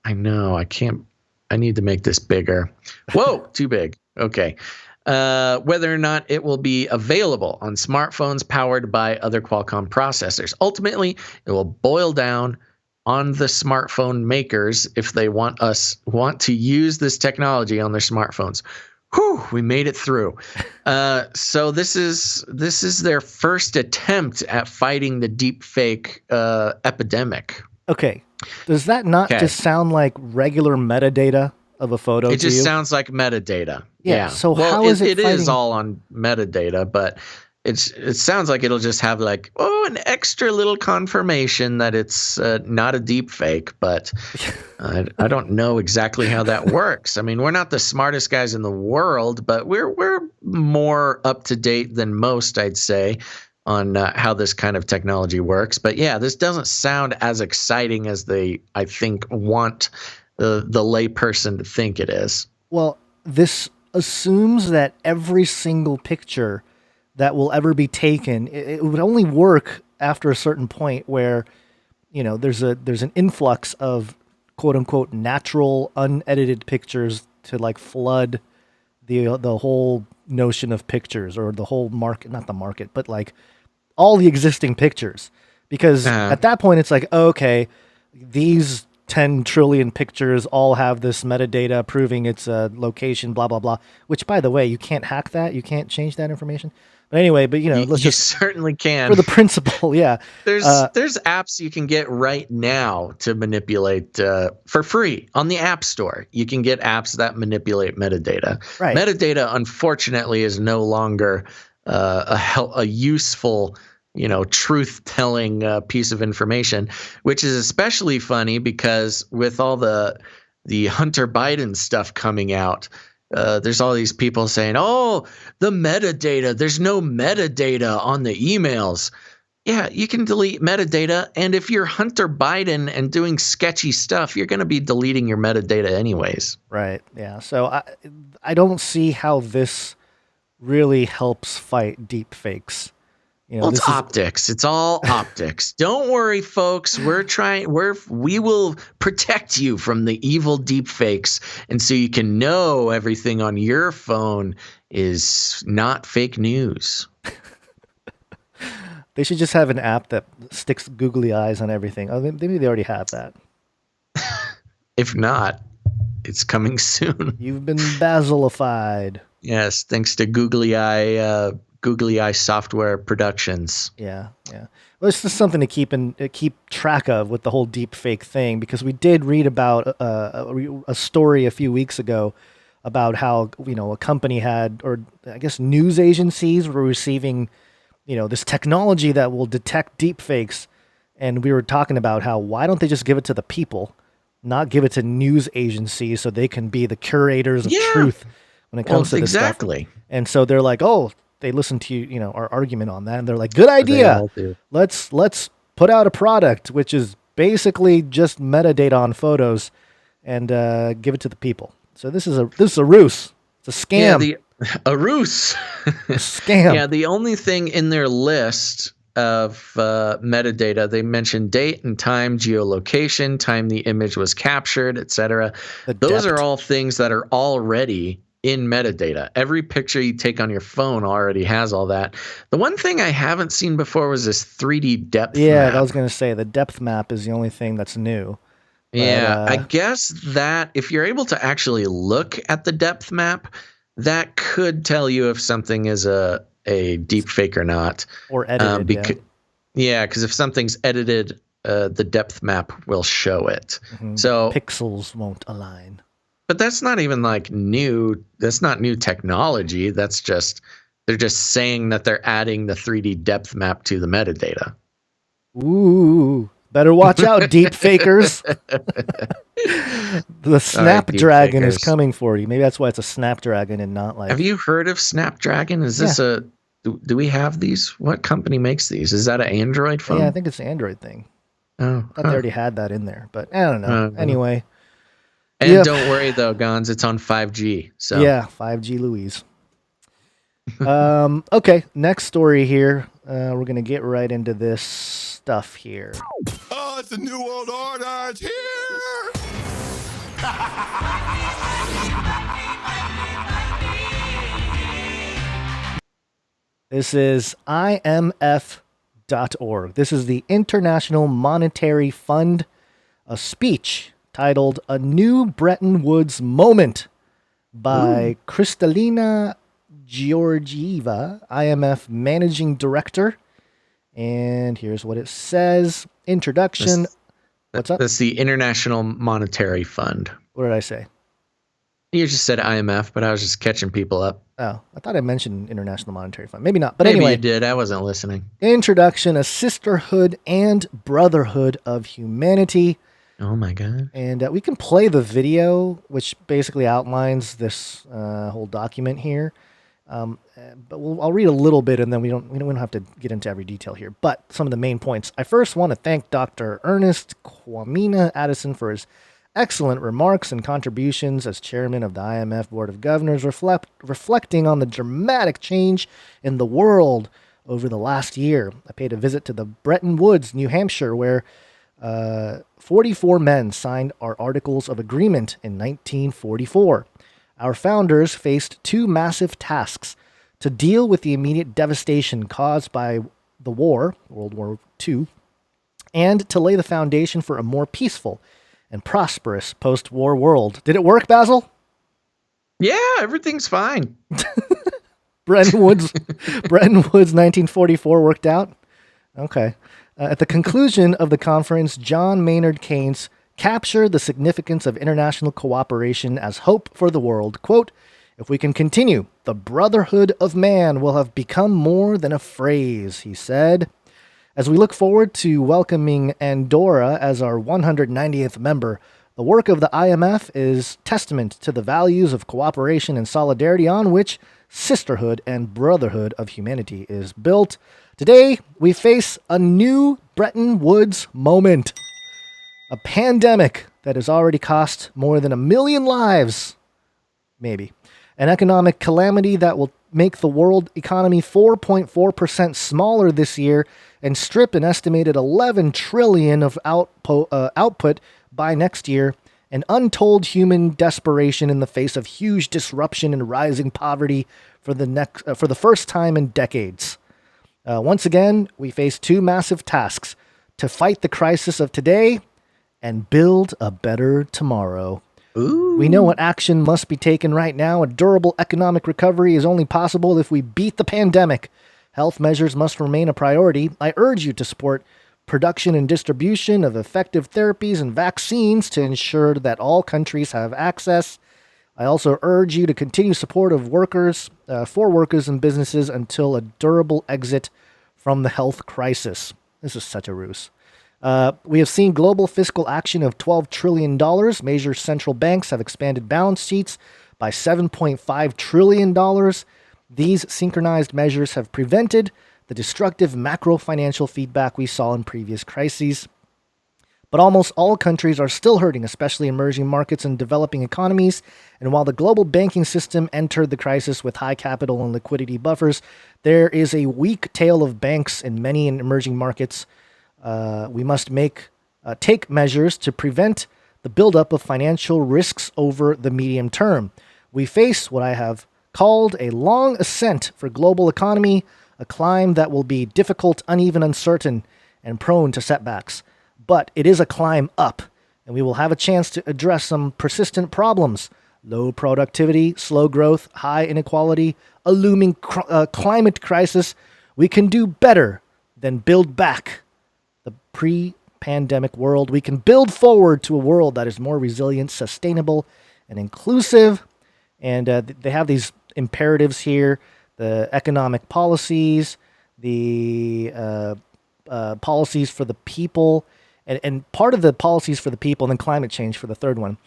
I know. I can't. I need to make this bigger. Whoa, too big. Okay. Whether or not it will be available on smartphones powered by other Qualcomm processors. Ultimately, it will boil down on the smartphone makers if they want to use this technology on their smartphones. Whew, we made it through. So this is their first attempt at fighting the deepfake epidemic. Okay. Does that not just sound like regular metadata of a photo? It just sounds like metadata. Yeah. So how is it? It is all on metadata, but it sounds like it'll just have like an extra little confirmation that it's not a deep fake. But I don't know exactly how that works. I mean, we're not the smartest guys in the world, but we're more up to date than most, I'd say, on how this kind of technology works. But yeah, this doesn't sound as exciting as they, I think, want the layperson to think it is. Well, this assumes that every single picture that will ever be taken, it would only work after a certain point where, there's an influx of quote unquote natural unedited pictures to like flood the whole notion of pictures, or the whole market, not the market, but like all the existing pictures. Because at that point it's like, okay, these 10 trillion pictures all have this metadata proving its location, blah, blah, blah, which, by the way, you can't hack that. You can't change that information. But anyway, you certainly can. For the principle, yeah. There's apps you can get right now to manipulate for free on the App Store. You can get apps that manipulate metadata. Right. Metadata, unfortunately, is no longer a useful, truth-telling piece of information, which is especially funny because with all the Hunter Biden stuff coming out, there's all these people saying, oh, the metadata, there's no metadata on the emails. Yeah, you can delete metadata, and if you're Hunter Biden and doing sketchy stuff, you're going to be deleting your metadata anyways. Right, yeah. So I don't see how this really helps fight deep fakes. It's optics. It's all optics. Don't worry, folks. We will protect you from the evil deep fakes. And so you can know everything on your phone is not fake news. They should just have an app that sticks googly eyes on everything. Oh, maybe they already have that. If not, it's coming soon. You've been Basilified. Yes, thanks to Googly Eye Software Productions. Yeah. Well, it's just something to keep track of with the whole deep fake thing, because we did read about a story a few weeks ago about how a company had, or I guess news agencies were receiving this technology that will detect deep fakes, and we were talking about how why don't they just give it to the people, not give it to news agencies so they can be the curators of truth when it comes to this stuff. And so they're like, oh. They listened to our argument on that, and they're like, "Good idea. Let's put out a product which is basically just metadata on photos, and give it to the people." So this is a ruse. It's a scam. Yeah, a ruse. A scam. Yeah, the only thing in their list of metadata, they mentioned date and time, geolocation, time the image was captured, etc. Those are all things that are already in metadata. Every picture you take on your phone already has all that. The one thing I haven't seen before was this 3D depth map. Yeah, I was going to say the depth map is the only thing that's new. But, I guess that if you're able to actually look at the depth map, that could tell you if something is a deep fake or not. Or edited, because if something's edited, the depth map will show it. Mm-hmm. So pixels won't align. But that's not even like new. That's not new technology. That's just, they're just saying that they're adding the 3D depth map to the metadata. Ooh, better watch out, deep fakers. The Snapdragon is coming for you. Maybe that's why it's a Snapdragon and not like. Have you heard of Snapdragon? Is this Do we have these? What company makes these? Is that an Android phone? Yeah, I think it's an Android thing. Oh, I thought they already had that in there, but I don't know. Anyway. And don't worry though, Gons, it's on 5G. So yeah, 5G Louise. Okay, next story here. We're gonna get right into this stuff here. Oh, it's the New World Order. It's here. This is IMF.org. This is the International Monetary Fund, a speech titled A New Bretton Woods Moment by Kristalina Georgieva, IMF Managing Director. And here's what it says. Introduction. What's up? That's the International Monetary Fund. What did I say? You just said IMF, but I was just catching people up. Oh, I thought I mentioned International Monetary Fund. Maybe not. But Maybe anyway. you did. I wasn't listening. Introduction, a sisterhood and brotherhood of humanity. Oh, my God. And we can play the video, which basically outlines this whole document here. But I'll read a little bit, and then we don't have to get into every detail here. But some of the main points. I first want to thank Dr. Ernest Kwamina Addison for his excellent remarks and contributions as chairman of the IMF Board of Governors, reflecting on the dramatic change in the world over the last year. I paid a visit to the Bretton Woods, New Hampshire, where 44 men signed our Articles of Agreement in 1944. Our founders faced two massive tasks: to deal with the immediate devastation caused by the war, World War II, and to lay the foundation for a more peaceful and prosperous post-war world. Did it work, Basil? Yeah, everything's fine. Bretton Woods 1944 worked out? Okay. At the conclusion of the conference, John Maynard Keynes captured the significance of international cooperation as hope for the world. Quote, "If we can continue, the brotherhood of man will have become more than a phrase," he said. As we look forward to welcoming Andorra as our 190th member, the work of the IMF is testament to the values of cooperation and solidarity on which sisterhood and brotherhood of humanity is built. Today, we face a new Bretton Woods moment. A pandemic that has already cost more than 1 million lives. Maybe. An economic calamity that will make the world economy 4.4% smaller this year and strip an estimated 11 trillion of output by next year. An untold human desperation in the face of huge disruption and rising poverty for the first time in decades. Once again, we face two massive tasks: to fight the crisis of today and build a better tomorrow. Ooh. We know what action must be taken right now. A durable economic recovery is only possible if we beat the pandemic. Health measures must remain a priority. I urge you to support production and distribution of effective therapies and vaccines to ensure that all countries have access. I also urge you to continue support of workers, for workers and businesses until a durable exit from the health crisis. This is such a ruse. We have seen global fiscal action of $12 trillion. Major central banks have expanded balance sheets by $7.5 trillion. These synchronized measures have prevented the destructive macro-financial feedback we saw in previous crises. But almost all countries are still hurting, especially emerging markets and developing economies. And while the global banking system entered the crisis with high capital and liquidity buffers, there is a weak tail of banks in many emerging markets. We must take measures to prevent the buildup of financial risks over the medium term. We face what I have called a long ascent for global economy, a climb that will be difficult, uneven, uncertain, and prone to setbacks. But it is a climb up, and we will have a chance to address some persistent problems: low productivity, slow growth, high inequality, a looming climate crisis. We can do better than build back the pre-pandemic world. We can build forward to a world that is more resilient, sustainable, and inclusive. And they have these imperatives here: the economic policies, the policies for the people, and part of the policies for the people, and then climate change for the third one.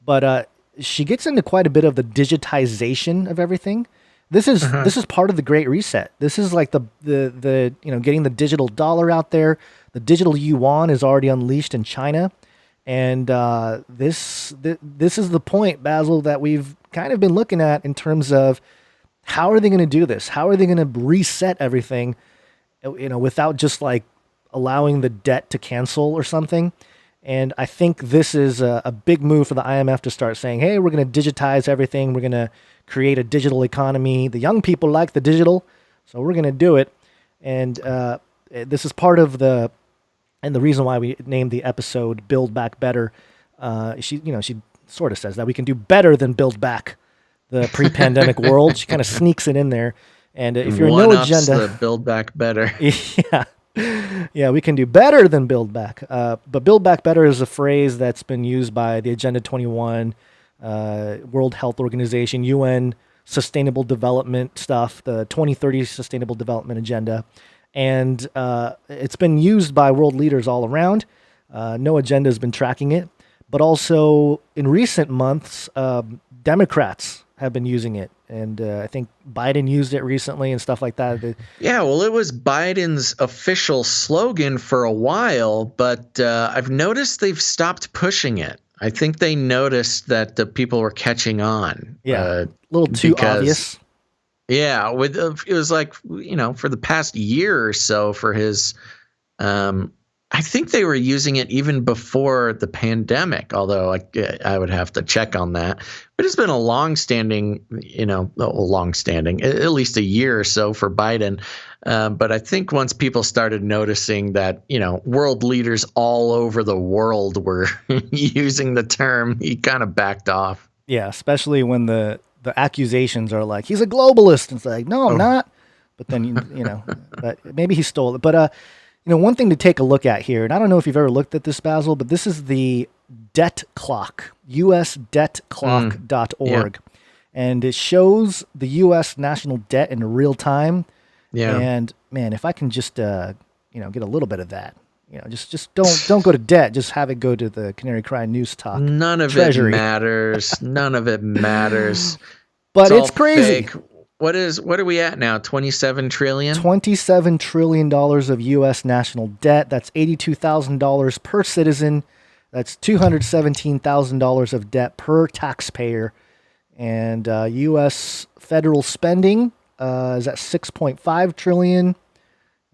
But she gets into quite a bit of the digitization of everything. This is part of the Great Reset. This is like the getting the digital dollar out there. The digital yuan is already unleashed in China, and this is the point, Basil, that we've kind of been looking at in terms of how are they going to do this? How are they going to reset everything, without just like allowing the debt to cancel or something? And I think this is a big move for the IMF to start saying, hey, we're going to digitize everything. We're going to create a digital economy. The young people like the digital, so we're going to do it. And this is part of the reason why we named the episode Build Back Better. She sort of says that we can do better than build back the pre-pandemic world. She kind of sneaks it in there. And if you're no agenda, the Build Back Better. Yeah, we can do better than build back. But build back better is a phrase that's been used by the Agenda 21, World Health Organization, UN Sustainable Development stuff, the 2030 Sustainable Development Agenda. And it's been used by world leaders all around. No Agenda has been tracking it. But also in recent months, Democrats have been using it. And I think Biden used it recently and stuff like that. Yeah, well, it was Biden's official slogan for a while, but I've noticed they've stopped pushing it. I think they noticed that the people were catching on. Yeah, a little too obvious. Yeah, it was like, for the past year or so for his I think they were using it even before the pandemic, although I would have to check on that. But it's been a long-standing, at least a year or so for Biden. But I think once people started noticing that, world leaders all over the world were using the term, he kind of backed off. Yeah, especially when the accusations are like, he's a globalist. It's like, no, I'm not. But then, but maybe he stole it. But, one thing to take a look at here, and I don't know if you've ever looked at this, Basil, but this is the debt clock, usdebtclock.org. Yeah. And it shows the U.S. national debt in real time. Yeah. And, man, if I can just, get a little bit of that, just don't go to debt. Just have it go to the Canary Cry News Talk. None of Treasury. It matters. None of it matters. But it's crazy. Fake. What are we at now? 27 trillion? $27 trillion of U.S. national debt. That's $82,000 per citizen. That's $217,000 of debt per taxpayer. And U.S. federal spending is at $6.5 trillion.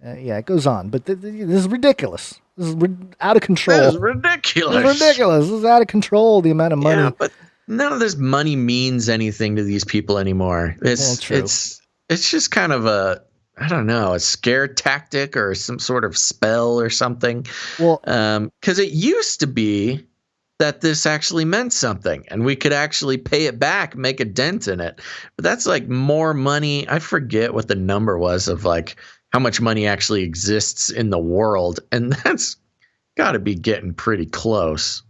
Yeah, it goes on. But this is ridiculous. This is out of control. This is ridiculous. This is out of control, the amount of money. Yeah, but none of this money means anything to these people anymore. It's just kind of a scare tactic or some sort of spell or something. Well, because it used to be that this actually meant something and we could actually pay it back, make a dent in it. But that's like more money. I forget what the number was of like how much money actually exists in the world. And that's got to be getting pretty close.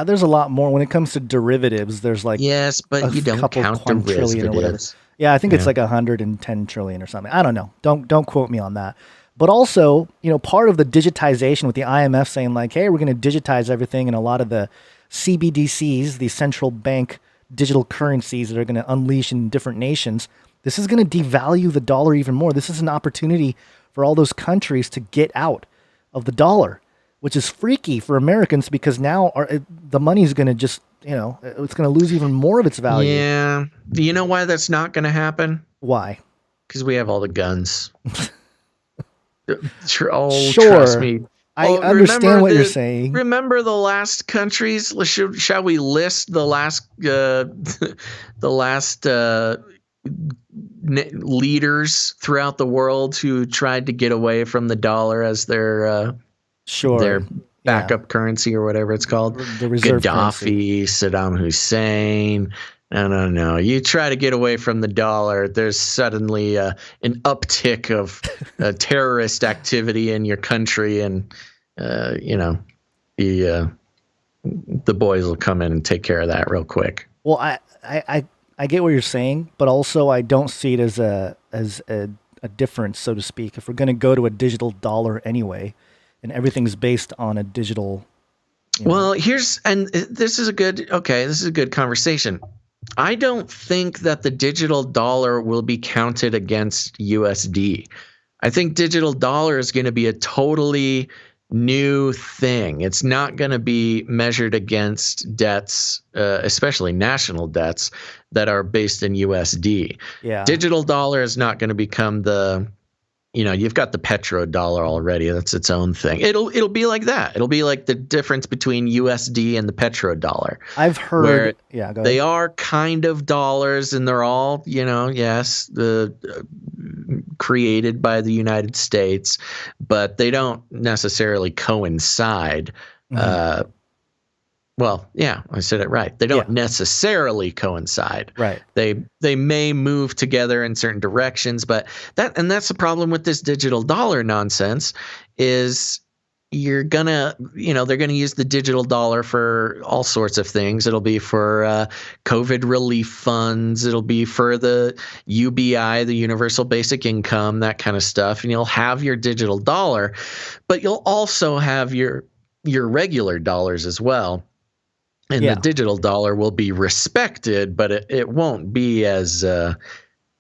There's a lot more when it comes to derivatives. There's like yes, but you don't count derivatives. Yeah, I think it's like 110 trillion or something. I don't know. Don't quote me on that. But also, part of the digitization with the IMF saying like, hey, we're going to digitize everything, and a lot of the CBDCs, the central bank digital currencies that are going to unleash in different nations, this is going to devalue the dollar even more. This is an opportunity for all those countries to get out of the dollar, which is freaky for Americans because now the money's going to just, it's going to lose even more of its value. Yeah. Do you know why that's not going to happen? Why? Because we have all the guns. Sure. Trust me. I understand what you're saying. Remember the last countries? Shall we list the last leaders throughout the world who tried to get away from the dollar as their backup currency or whatever it's called? The reserve Gaddafi, currency. Saddam Hussein. No. You try to get away from the dollar, there's suddenly an uptick of terrorist activity in your country, and the boys will come in and take care of that real quick. Well, I get what you're saying, but also I don't see it as a difference, so to speak. If we're going to go to a digital dollar anyway, and everything's based on a digital. Well, this is a good conversation. I don't think that the digital dollar will be counted against USD. I think digital dollar is going to be a totally new thing. It's not going to be measured against debts, especially national debts that are based in USD. Yeah. Digital dollar is not going to become you've got the petrodollar already. That's its own thing. It'll be like that. It'll be like the difference between USD and the petrodollar. I've heard. Go ahead. They are kind of dollars, and they're all, created by the United States, but they don't necessarily coincide. Mm-hmm. I said it right. They don't necessarily coincide. Right. They may move together in certain directions, but that's the problem with this digital dollar nonsense is they're gonna use the digital dollar for all sorts of things. It'll be for COVID relief funds. It'll be for the UBI, the Universal Basic Income, that kind of stuff. And you'll have your digital dollar, but you'll also have your regular dollars as well. And the digital dollar will be respected, but it won't be as the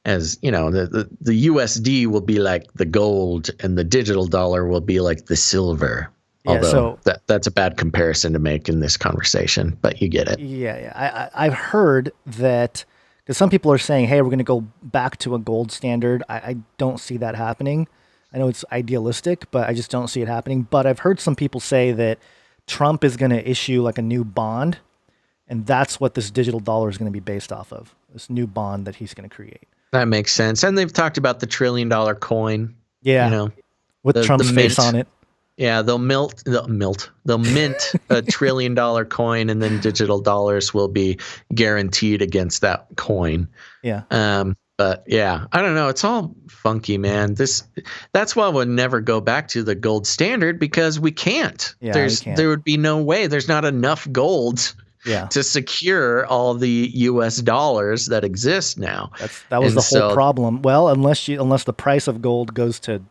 USD will be like the gold, and the digital dollar will be like the silver. Yeah, although that's a bad comparison to make in this conversation, but you get it. Yeah. I've heard that because some people are saying, hey, we're going to go back to a gold standard. I don't see that happening. I know it's idealistic, but I just don't see it happening. But I've heard some people say that Trump is going to issue like a new bond, and that's what this digital dollar is going to be based off of, this new bond that he's going to create. That makes sense. And they've talked about the $1 trillion coin. Yeah. With Trump's face on it. Yeah, they'll mint a $1 trillion coin, and then digital dollars will be guaranteed against that coin. Yeah. But yeah, I don't know. It's all funky, man. That's why we'll never go back to the gold standard, because we can't. Yeah, There would be no way. There's not enough gold to secure all the U.S. dollars that exist now. That was the whole problem. Well, unless the price of gold goes to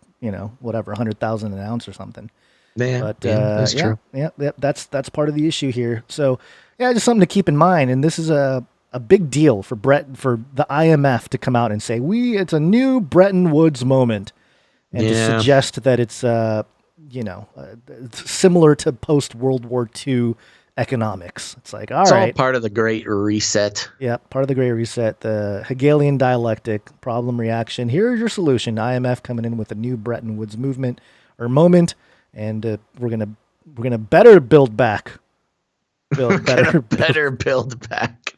whatever, 100,000 an ounce or something. Yeah, but that's true. Yeah, that's part of the issue here. So yeah, just something to keep in mind. And this is a big deal for the IMF to come out and say it's a new Bretton Woods moment, and to suggest that it's similar to post World War II economics. It's like it's all part of the Great Reset. Yeah, part of the Great Reset, the Hegelian dialectic, problem reaction. Here's your solution. IMF coming in with a new Bretton Woods movement or moment, and we're gonna better build back. Better build back.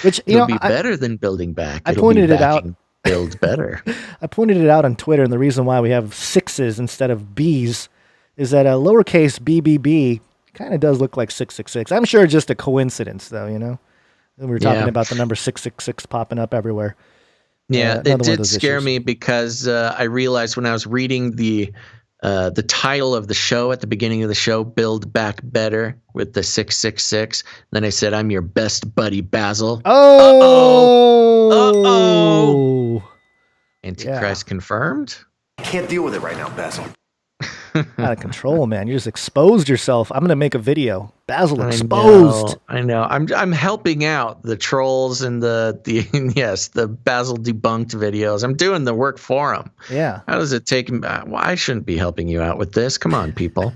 Which it'll be better than building back. I pointed it out. Build better. I pointed it out on Twitter, and the reason why we have sixes instead of B's is that a lowercase BBB kind of does look like 666. I'm sure just a coincidence, though. We were talking about the number 666 popping up everywhere. Yeah, it did scare me because I realized when I was reading the title of the show at the beginning of the show, Build Back Better with the 666. Then I said, I'm your best buddy, Basil. Uh-oh. Antichrist confirmed. I can't deal with it right now, Basil. Out of control, man. You just exposed yourself. I'm going to make a video. Basil exposed. I know. I'm helping out the trolls and the Basil debunked videos. I'm doing the work for them. Yeah. How does it take him? Well, I shouldn't be helping you out with this. Come on, people.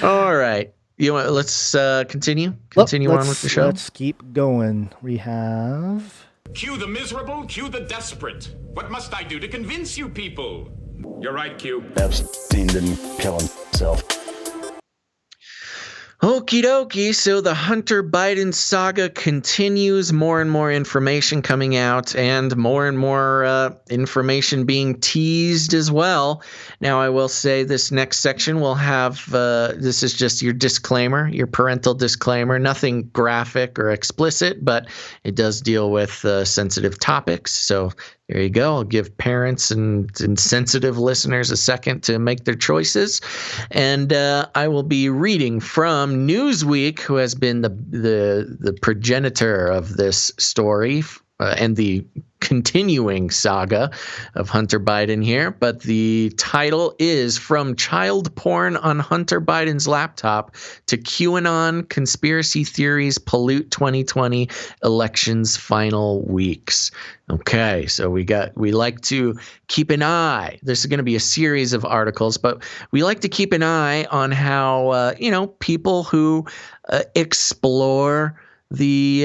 All right. Let's continue on with the show. Let's keep going. We have Cue the miserable, cue the desperate. What must I do to convince you people? You're right, Q. Epstein didn't kill himself. Okie dokie. So the Hunter Biden saga continues. More and more information coming out, and more information being teased as well. Now, I will say this next section will have this is just your disclaimer, your parental disclaimer. Nothing graphic or explicit, but it does deal with sensitive topics. So there you go. I'll give parents and sensitive listeners a second to make their choices. And I will be reading from Newsweek, who has been the progenitor of this story and the continuing saga of Hunter Biden here, but the title is From Child Porn on Hunter Biden's Laptop to QAnon Conspiracy Theories Pollute 2020 Elections Final Weeks. Okay, so we like to keep an eye. This is going to be a series of articles, but we like to keep an eye on how, people who explore the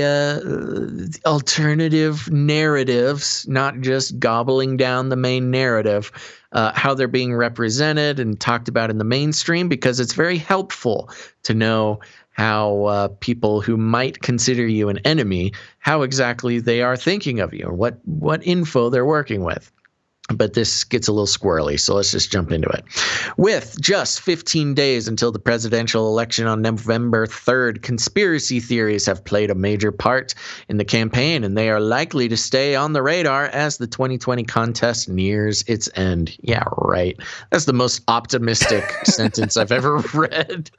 alternative narratives, not just gobbling down the main narrative, how they're being represented and talked about in the mainstream, because it's very helpful to know how people who might consider you an enemy, how exactly they are thinking of you, or what info they're working with. But this gets a little squirrely, so let's just jump into it. With just 15 days until the presidential election on November 3rd, conspiracy theories have played a major part in the campaign, and they are likely to stay on the radar as the 2020 contest nears its end. Yeah, right. That's the most optimistic sentence I've ever read.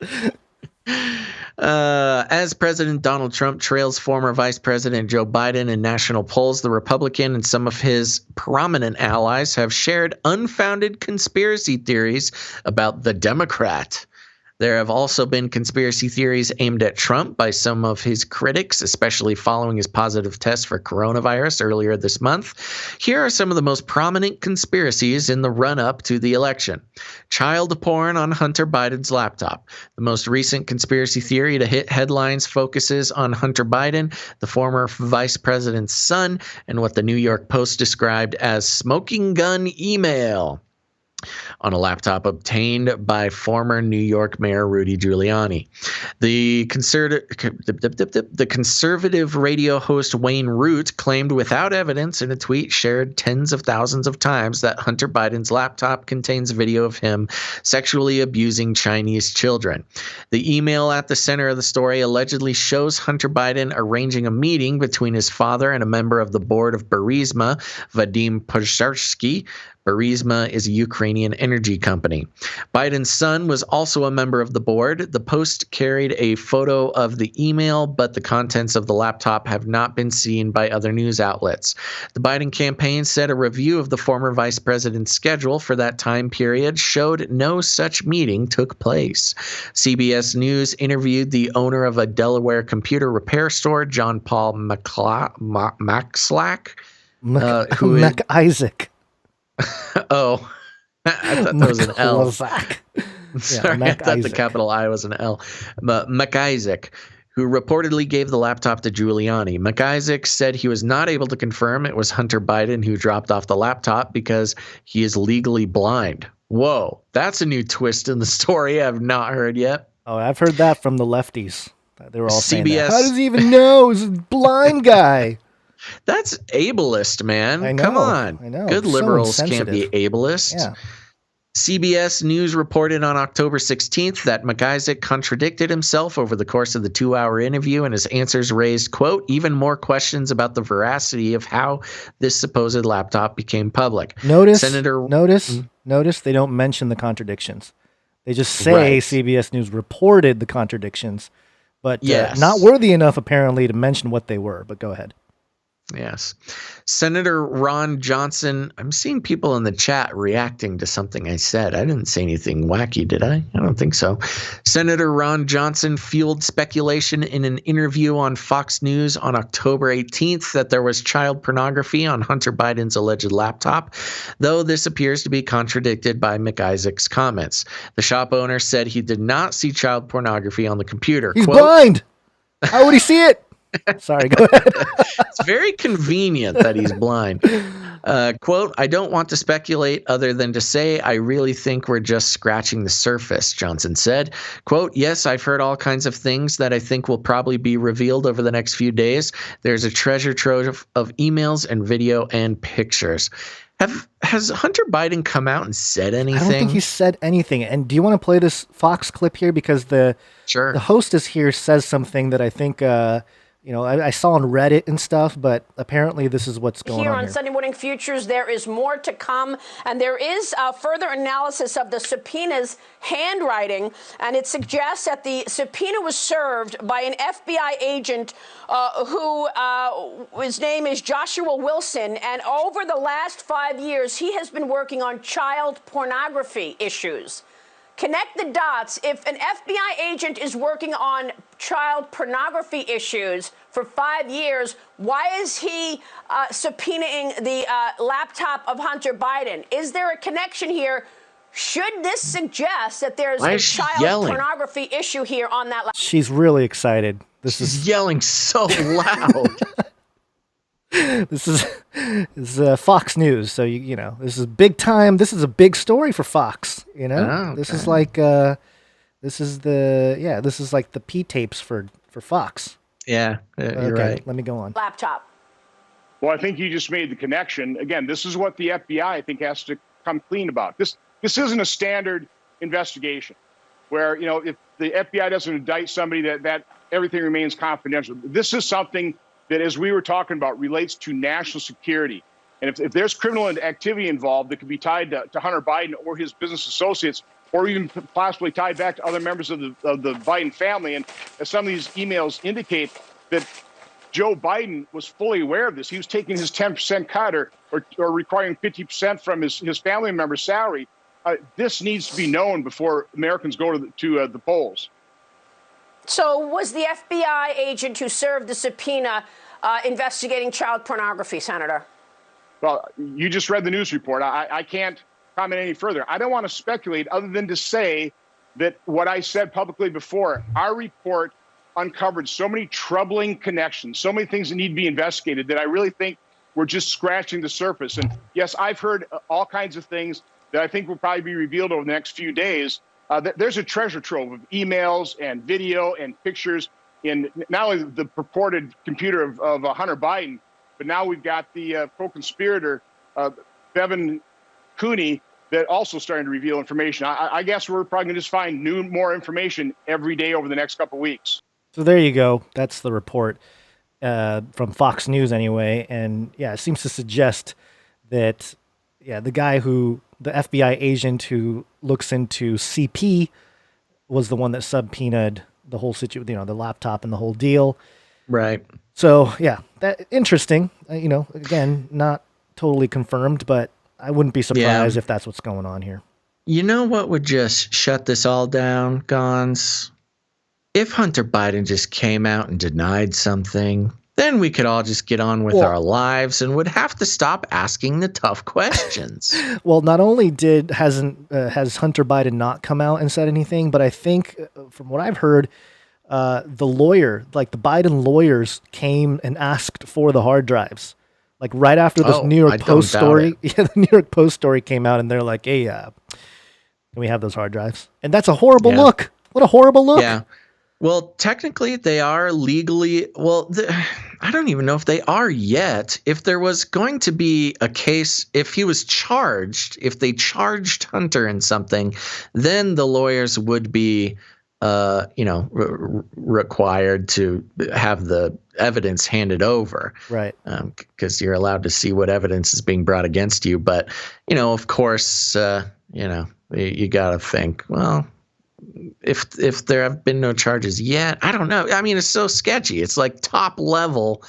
As President Donald Trump trails former Vice President Joe Biden in national polls, the Republican and some of his prominent allies have shared unfounded conspiracy theories about the Democrat. There have also been conspiracy theories aimed at Trump by some of his critics, especially following his positive test for coronavirus earlier this month. Here are some of the most prominent conspiracies in the run-up to the election. Child porn on Hunter Biden's laptop. The most recent conspiracy theory to hit headlines focuses on Hunter Biden, the former vice president's son, and what the New York Post described as smoking gun email on a laptop obtained by former New York Mayor Rudy Giuliani. The conservative radio host Wayne Root claimed without evidence in a tweet shared tens of thousands of times that Hunter Biden's laptop contains video of him sexually abusing Chinese children. The email at the center of the story allegedly shows Hunter Biden arranging a meeting between his father and a member of the board of Burisma, Vadim Pozharsky. Burisma is a Ukrainian energy company. Biden's son was also a member of the board. The Post carried a photo of the email, but the contents of the laptop have not been seen by other news outlets. The Biden campaign said a review of the former vice president's schedule for that time period showed no such meeting took place. CBS News interviewed the owner of a Delaware computer repair store, John Paul McIsaac. Oh, I thought that was an L. Sorry, I thought the capital I was an L. But McIsaac, who reportedly gave the laptop to Giuliani. McIsaac said he was not able to confirm it was Hunter Biden who dropped off the laptop because he is legally blind. Whoa, that's a new twist in the story I've not heard yet. Oh, I've heard that from the lefties. They were all saying CBS. that. How does he even know? He's a blind guy. That's ableist, man. I know, Come on. I know. Good So liberals can't insensitive. be ableist. Yeah. CBS News reported on October 16th that McIsaac contradicted himself over the course of the 2-hour interview, and his answers raised, quote, even more questions about the veracity of how this supposed laptop became public. Notice they don't mention the contradictions. They just say Right. CBS News reported the contradictions, but Yes. not worthy enough apparently to mention what they were. But go ahead. Yes. Senator Ron Johnson, I'm seeing people in the chat reacting to something I said. I didn't say anything wacky, did I? I don't think so. Senator Ron Johnson fueled speculation in an interview on Fox News on October 18th that there was child pornography on Hunter Biden's alleged laptop, though this appears to be contradicted by McIsaac's comments. The shop owner said he did not see child pornography on the computer. He's Quote, blind. How would he see it? Sorry, go ahead. It's very convenient that he's blind. Quote, I don't want to speculate other than to say I really think we're just scratching the surface, Johnson said. Quote, yes, I've heard all kinds of things that I think will probably be revealed over the next few days. There's a treasure trove of emails and video and pictures. Has Hunter Biden come out and said anything? I don't think he said anything. And do you want to play this Fox clip here? Because the hostess here says something that I think I saw on Reddit and stuff, but apparently this is what's going Here on on here. Sunday Morning Futures, there is more to come, and there is further analysis of the subpoena's handwriting, and it suggests that the subpoena was served by an FBI agent who his name is Joshua Wilson, and over the last 5 years, he has been working on child pornography issues. Connect the dots. If an FBI agent is working on child pornography issues for 5 years, why is he subpoenaing the laptop of Hunter Biden? Is there a connection here? Should this suggest that there's a child pornography issue here on that laptop? She's really excited. She's yelling so loud. This is Fox News, so this is big time. This is a big story for Fox. Okay. This is like this is like the P tapes for Fox. Yeah, you're right. Let me go on. Laptop. Well, I think you just made the connection. Again, this is what the FBI I think has to come clean about. This isn't a standard investigation where if the FBI doesn't indict somebody that everything remains confidential. This is something that, as we were talking about, relates to national security. And if there's criminal activity involved that could be tied to Hunter Biden or his business associates, or even possibly tied back to other members of the Biden family, and as some of these emails indicate that Joe Biden was fully aware of this. He was taking his 10% cut or requiring 50% from his family member's salary. This needs to be known before Americans go to the polls. So was the FBI agent who served the subpoena investigating child pornography, Senator? Well, you just read the news report. I can't comment any further. I don't want to speculate other than to say that what I said publicly before, our report uncovered so many troubling connections, so many things that need to be investigated that I really think we're just scratching the surface. And yes, I've heard all kinds of things that I think will probably be revealed over the next few days. There's a treasure trove of emails and video and pictures in not only the purported computer of Hunter Biden, but now we've got the co-conspirator, Bevan Cooney, that also starting to reveal information. I guess we're probably going to just find more information every day over the next couple of weeks. So there you go. That's the report from Fox News anyway. And yeah, it seems to suggest that, the FBI agent who looks into CP was the one that subpoenaed the whole situation, the laptop and the whole deal. Right. So yeah, that interesting. Again, not totally confirmed, but I wouldn't be surprised if that's what's going on here. You know what would just shut this all down, Gons? If Hunter Biden just came out and denied something, then we could all just get on with our lives and would have to stop asking the tough questions. Well, not only has Hunter Biden not come out and said anything, but I think from what I've heard, the lawyer, like the Biden lawyers, came and asked for the hard drives. Like right after this New York Post story, the New York Post story came out, and they're like, "Hey, can we have those hard drives?" And that's a horrible look. What a horrible look. Yeah. Well, technically, they are legally. Well, I don't even know if they are yet. If there was going to be a case, if he was charged, if they charged Hunter in something, then the lawyers would be, required to have the evidence handed over. Right. Because you're allowed to see what evidence is being brought against you. But, of course, you got to think, well, if there have been no charges yet, I don't know. I mean, it's so sketchy. It's like top level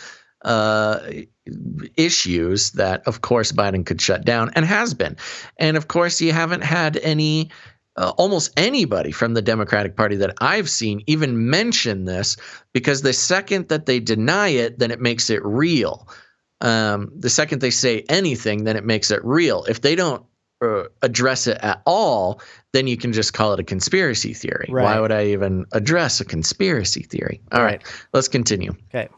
issues that, of course, Biden could shut down and has been. And of course, you haven't had any almost anybody from the Democratic Party that I've seen even mention this, because the second that they deny it, then it makes it real. The second they say anything, then it makes it real. If they don't address it at all, then you can just call it a conspiracy theory. Right. Why would I even address a conspiracy theory? All right, let's continue. Okay.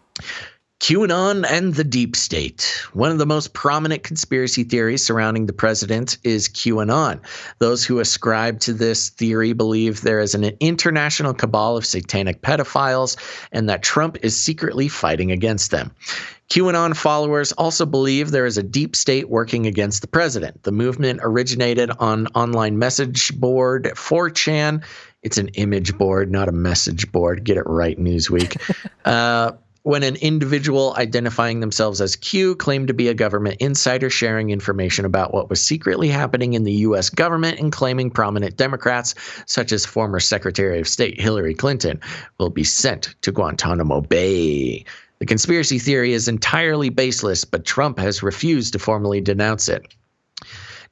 QAnon and the deep state. One of the most prominent conspiracy theories surrounding the president is QAnon. Those who ascribe to this theory believe there is an international cabal of satanic pedophiles and that Trump is secretly fighting against them. QAnon followers also believe there is a deep state working against the president. The movement originated on online message board 4chan. It's an image board, not a message board. Get it right, Newsweek. when an individual identifying themselves as Q claimed to be a government insider sharing information about what was secretly happening in the U.S. government and claiming prominent Democrats, such as former Secretary of State Hillary Clinton, will be sent to Guantanamo Bay. The conspiracy theory is entirely baseless, but Trump has refused to formally denounce it.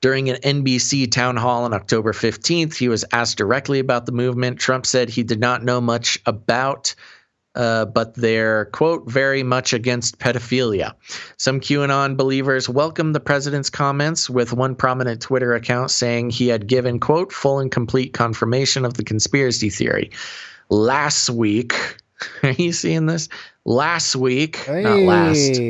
During an NBC town hall on October 15th, he was asked directly about the movement. Trump said he did not know much about but they're, quote, very much against pedophilia. Some QAnon believers welcomed the president's comments, with one prominent Twitter account saying he had given, quote, full and complete confirmation of the conspiracy theory. Last week, are you seeing this? Last week, not last.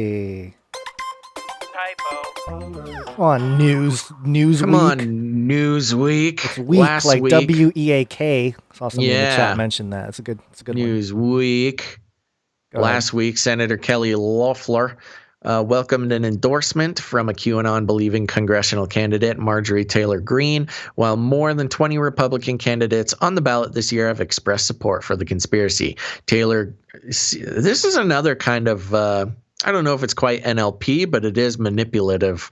Come on, Newsweek. Come on, Newsweek. It's week, last like week. WEAK. Saw somebody in the chat mention that. It's a good one. Newsweek. Last week, Senator Kelly Loeffler welcomed an endorsement from a QAnon-believing congressional candidate, Marjorie Taylor Greene, while more than 20 Republican candidates on the ballot this year have expressed support for the conspiracy. Taylor, this is another kind of, I don't know if it's quite NLP, but it is manipulative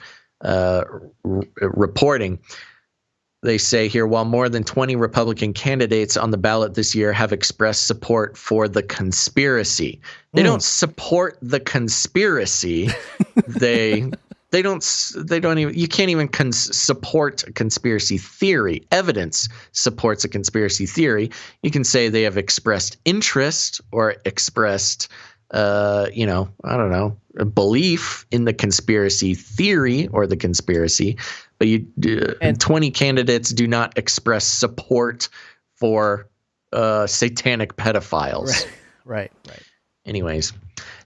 reporting. They say here, while more than 20 Republican candidates on the ballot this year have expressed support for the conspiracy. They don't support the conspiracy. They don't even, you can't even support a conspiracy theory. Evidence supports a conspiracy theory. You can say they have expressed interest or expressed I don't know, a belief in the conspiracy theory or the conspiracy, but and 20 candidates do not express support for satanic pedophiles. Right. Anyways,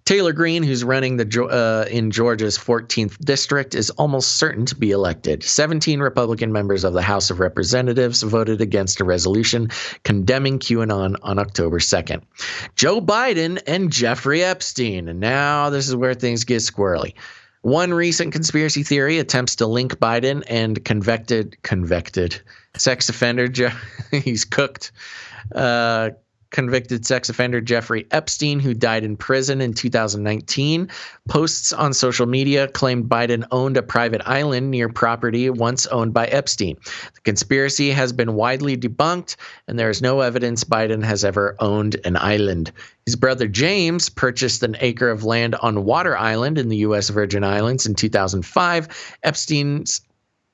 Taylor Greene, who's running in Georgia's 14th district, is almost certain to be elected. 17 Republican members of the House of Representatives voted against a resolution condemning QAnon on October 2nd. Joe Biden and Jeffrey Epstein. And now this is where things get squirrely. One recent conspiracy theory attempts to link Biden and convicted sex offender. He's cooked. Convicted sex offender Jeffrey Epstein, who died in prison in 2019, posts on social media claimed Biden owned a private island near property once owned by Epstein. The conspiracy has been widely debunked, and there is no evidence Biden has ever owned an island. His brother James purchased an acre of land on Water Island in the U.S. Virgin Islands in 2005. Epstein's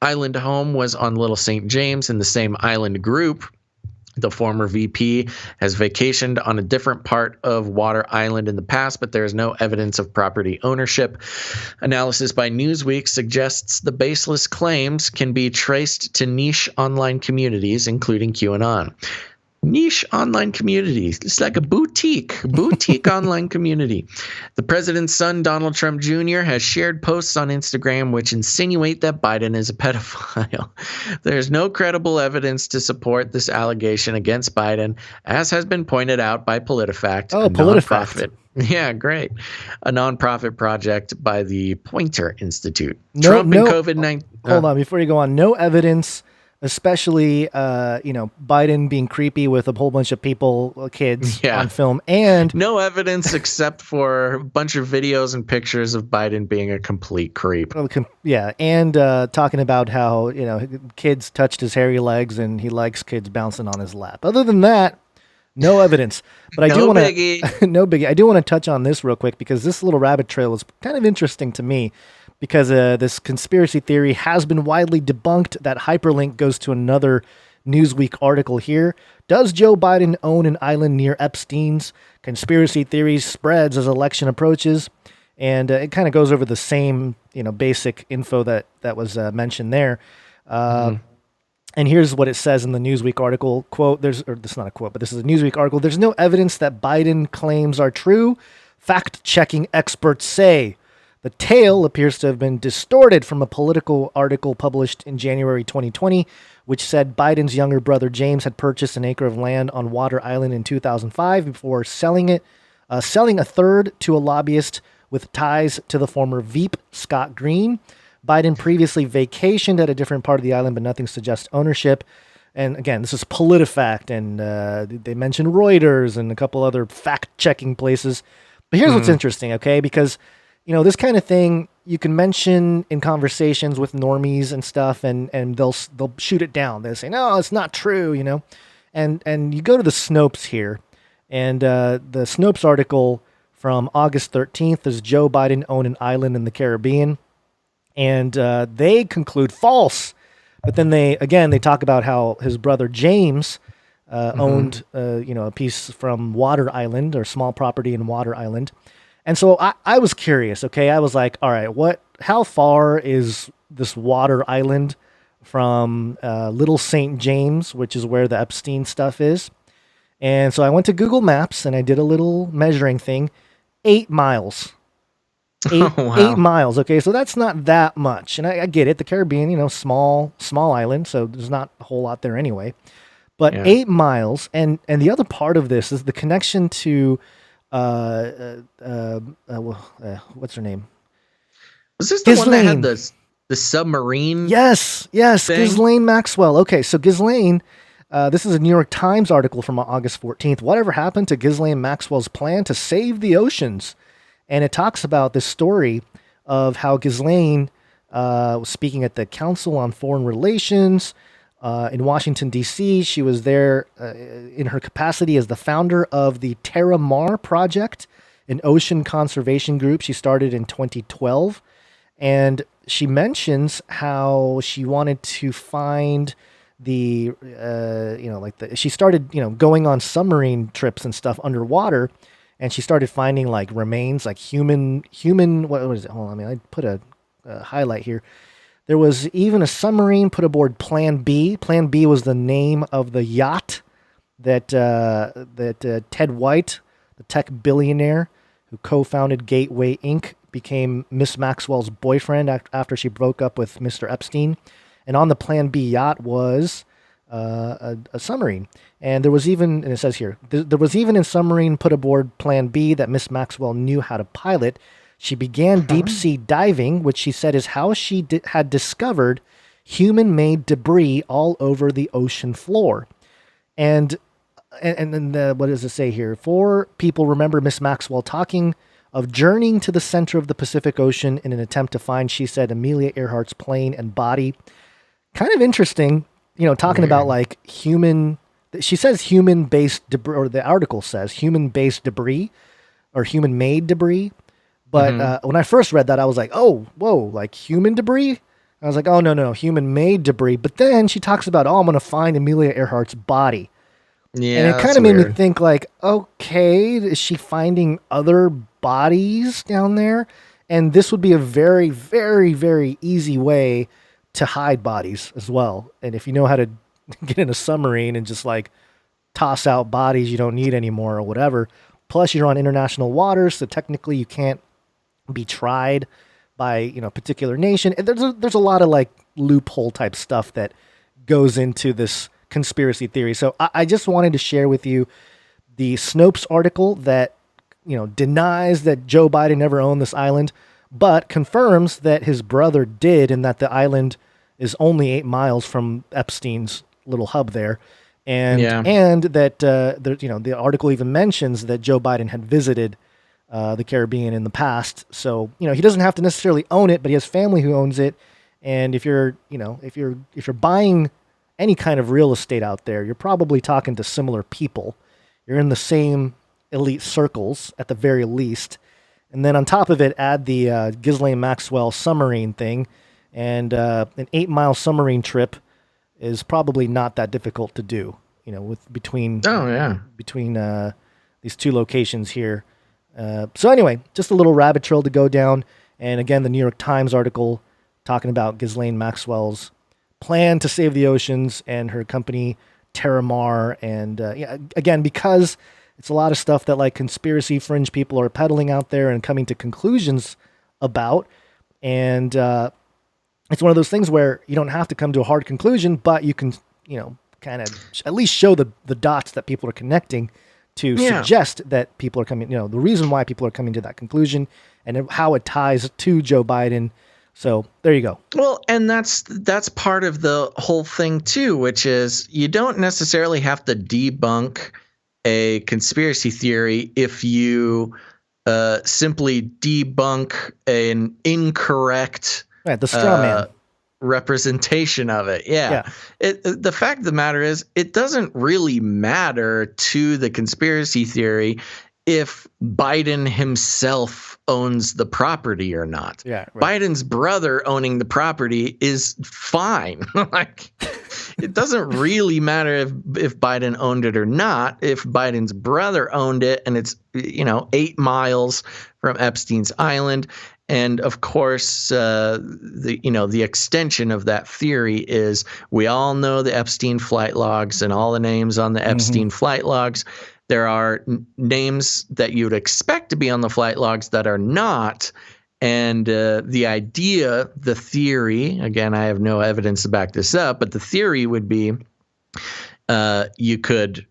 island home was on Little St. James in the same island group. The former VP has vacationed on a different part of Water Island in the past, but there is no evidence of property ownership. Analysis by Newsweek suggests the baseless claims can be traced to niche online communities, including QAnon. Niche online communities. It's like a boutique online community. The president's son, Donald Trump Jr., has shared posts on Instagram which insinuate that Biden is a pedophile. There's no credible evidence to support this allegation against Biden, as has been pointed out by PolitiFact. Oh, PolitiFact. Yeah, great. A nonprofit project by the Poynter Institute. Trump and COVID-19. Hold on, before you go on. No evidence, especially, Biden being creepy with a whole bunch of kids on film, and no evidence except for a bunch of videos and pictures of Biden being a complete creep. Yeah, and talking about how kids touched his hairy legs and he likes kids bouncing on his lap. Other than that, no evidence. But I do want to no biggie. I do want to touch on this real quick because this little rabbit trail was kind of interesting to me. Because this conspiracy theory has been widely debunked. That hyperlink goes to another Newsweek article here. Does Joe Biden own an island near Epstein's? Conspiracy theories spreads as election approaches. And it kind of goes over the same, basic info that was mentioned there. And here's what it says in the Newsweek article. Quote, this is not a quote, but this is a Newsweek article. There's no evidence that Biden claims are true. Fact-checking experts say. The tale appears to have been distorted from a Politico article published in January 2020, which said Biden's younger brother James had purchased an acre of land on Water Island in 2005 before selling a third to a lobbyist with ties to the former Veep, Scott Green. Biden previously vacationed at a different part of the island, but nothing suggests ownership. And again, this is PolitiFact, and they mentioned Reuters and a couple other fact-checking places. But here's what's interesting, okay? Because, you know, this kind of thing you can mention in conversations with normies and stuff, and they'll shoot it down. They'll say, no, it's not true, you know? And you go to the Snopes here, and the Snopes article from August 13th is Joe Biden owned an island in the Caribbean, and they conclude false. But then they talk about how his brother James owned, a piece from Water Island, or small property in Water Island. And so I was curious, okay? I was like, all right, how far is this Water Island from Little St. James, which is where the Epstein stuff is? And so I went to Google Maps and I did a little measuring thing. 8 miles. 8 miles. Okay, so that's not that much. And I get it. The Caribbean, you know, small island, so there's not a whole lot there anyway. But 8 miles, and the other part of this is the connection to what's her name? Was this the one that had the submarine? Yes, thing? Ghislaine Maxwell. Okay, so Ghislaine, this is a New York Times article from August 14th. Whatever happened to Ghislaine Maxwell's plan to save the oceans? And it talks about this story of how Ghislaine was speaking at the Council on Foreign Relations in Washington, D.C. She was there in her capacity as the founder of the Terra Mar Project, an ocean conservation group she started in 2012. And she mentions how she wanted to find she started, going on submarine trips and stuff underwater. And she started finding like remains, like human, what is it? Hold on, I put a highlight here. There was even a submarine put aboard Plan B. Plan B was the name of the yacht that Ted White, the tech billionaire who co-founded Gateway Inc., became Miss Maxwell's boyfriend after she broke up with Mr. Epstein. And on the Plan B yacht was a submarine. And there was even, and it says here, there was even a submarine put aboard Plan B that Miss Maxwell knew how to pilot. She began deep sea diving, which she said is how she had discovered human-made debris all over the ocean floor. And what does it say here? 4 people remember Miss Maxwell talking of journeying to the center of the Pacific Ocean in an attempt to find, she said, Amelia Earhart's plane and body. Kind of interesting, talking about like human. She says human-based debris, or the article says human-based debris or human-made debris. But when I first read that, I was like, oh, whoa, like human debris? I was like, oh, no, human-made debris. But then she talks about, I'm going to find Amelia Earhart's body. Yeah, and it kind of made me think like, okay, is she finding other bodies down there? And this would be a very, very, very easy way to hide bodies as well. And if you know how to get in a submarine and just like toss out bodies you don't need anymore or whatever, plus you're on international waters, so technically you can't be tried by a particular nation. And there's a lot of like loophole type stuff that goes into this conspiracy theory. So I just wanted to share with you the Snopes article that denies that Joe Biden never owned this island, but confirms that his brother did, and that the island is only 8 miles from Epstein's little hub there. And that the article even mentions that Joe Biden had visited the Caribbean in the past. So, he doesn't have to necessarily own it, but he has family who owns it. And if you're buying any kind of real estate out there, you're probably talking to similar people. You're in the same elite circles at the very least. And then on top of it, add the Ghislaine Maxwell submarine thing, and an 8-mile submarine trip is probably not that difficult to do, between these two locations here. So anyway, just a little rabbit trail to go down. And again, the New York Times article talking about Ghislaine Maxwell's plan to save the oceans and her company Terra Mar. And again, because it's a lot of stuff that like conspiracy fringe people are peddling out there and coming to conclusions about. And it's one of those things where you don't have to come to a hard conclusion, but you can, kind of at least show the dots that people are connecting to suggest that people are coming, the reason why people are coming to that conclusion and how it ties to Joe Biden. So there you go. Well, and that's part of the whole thing too, which is you don't necessarily have to debunk a conspiracy theory if you simply debunk an incorrect the straw man representation of it. Yeah. The fact of the matter is, it doesn't really matter to the conspiracy theory if Biden himself owns the property or not. Yeah, right. Biden's brother owning the property is fine. Like, it doesn't really matter if Biden owned it or not. If Biden's brother owned it and it's 8 miles from Epstein's Island. And of course, the extension of that theory is we all know the Epstein flight logs and all the names on the Epstein flight logs. There are names that you would expect to be on the flight logs that are not. And the idea, the theory, again, I have no evidence to back this up, but the theory would be you could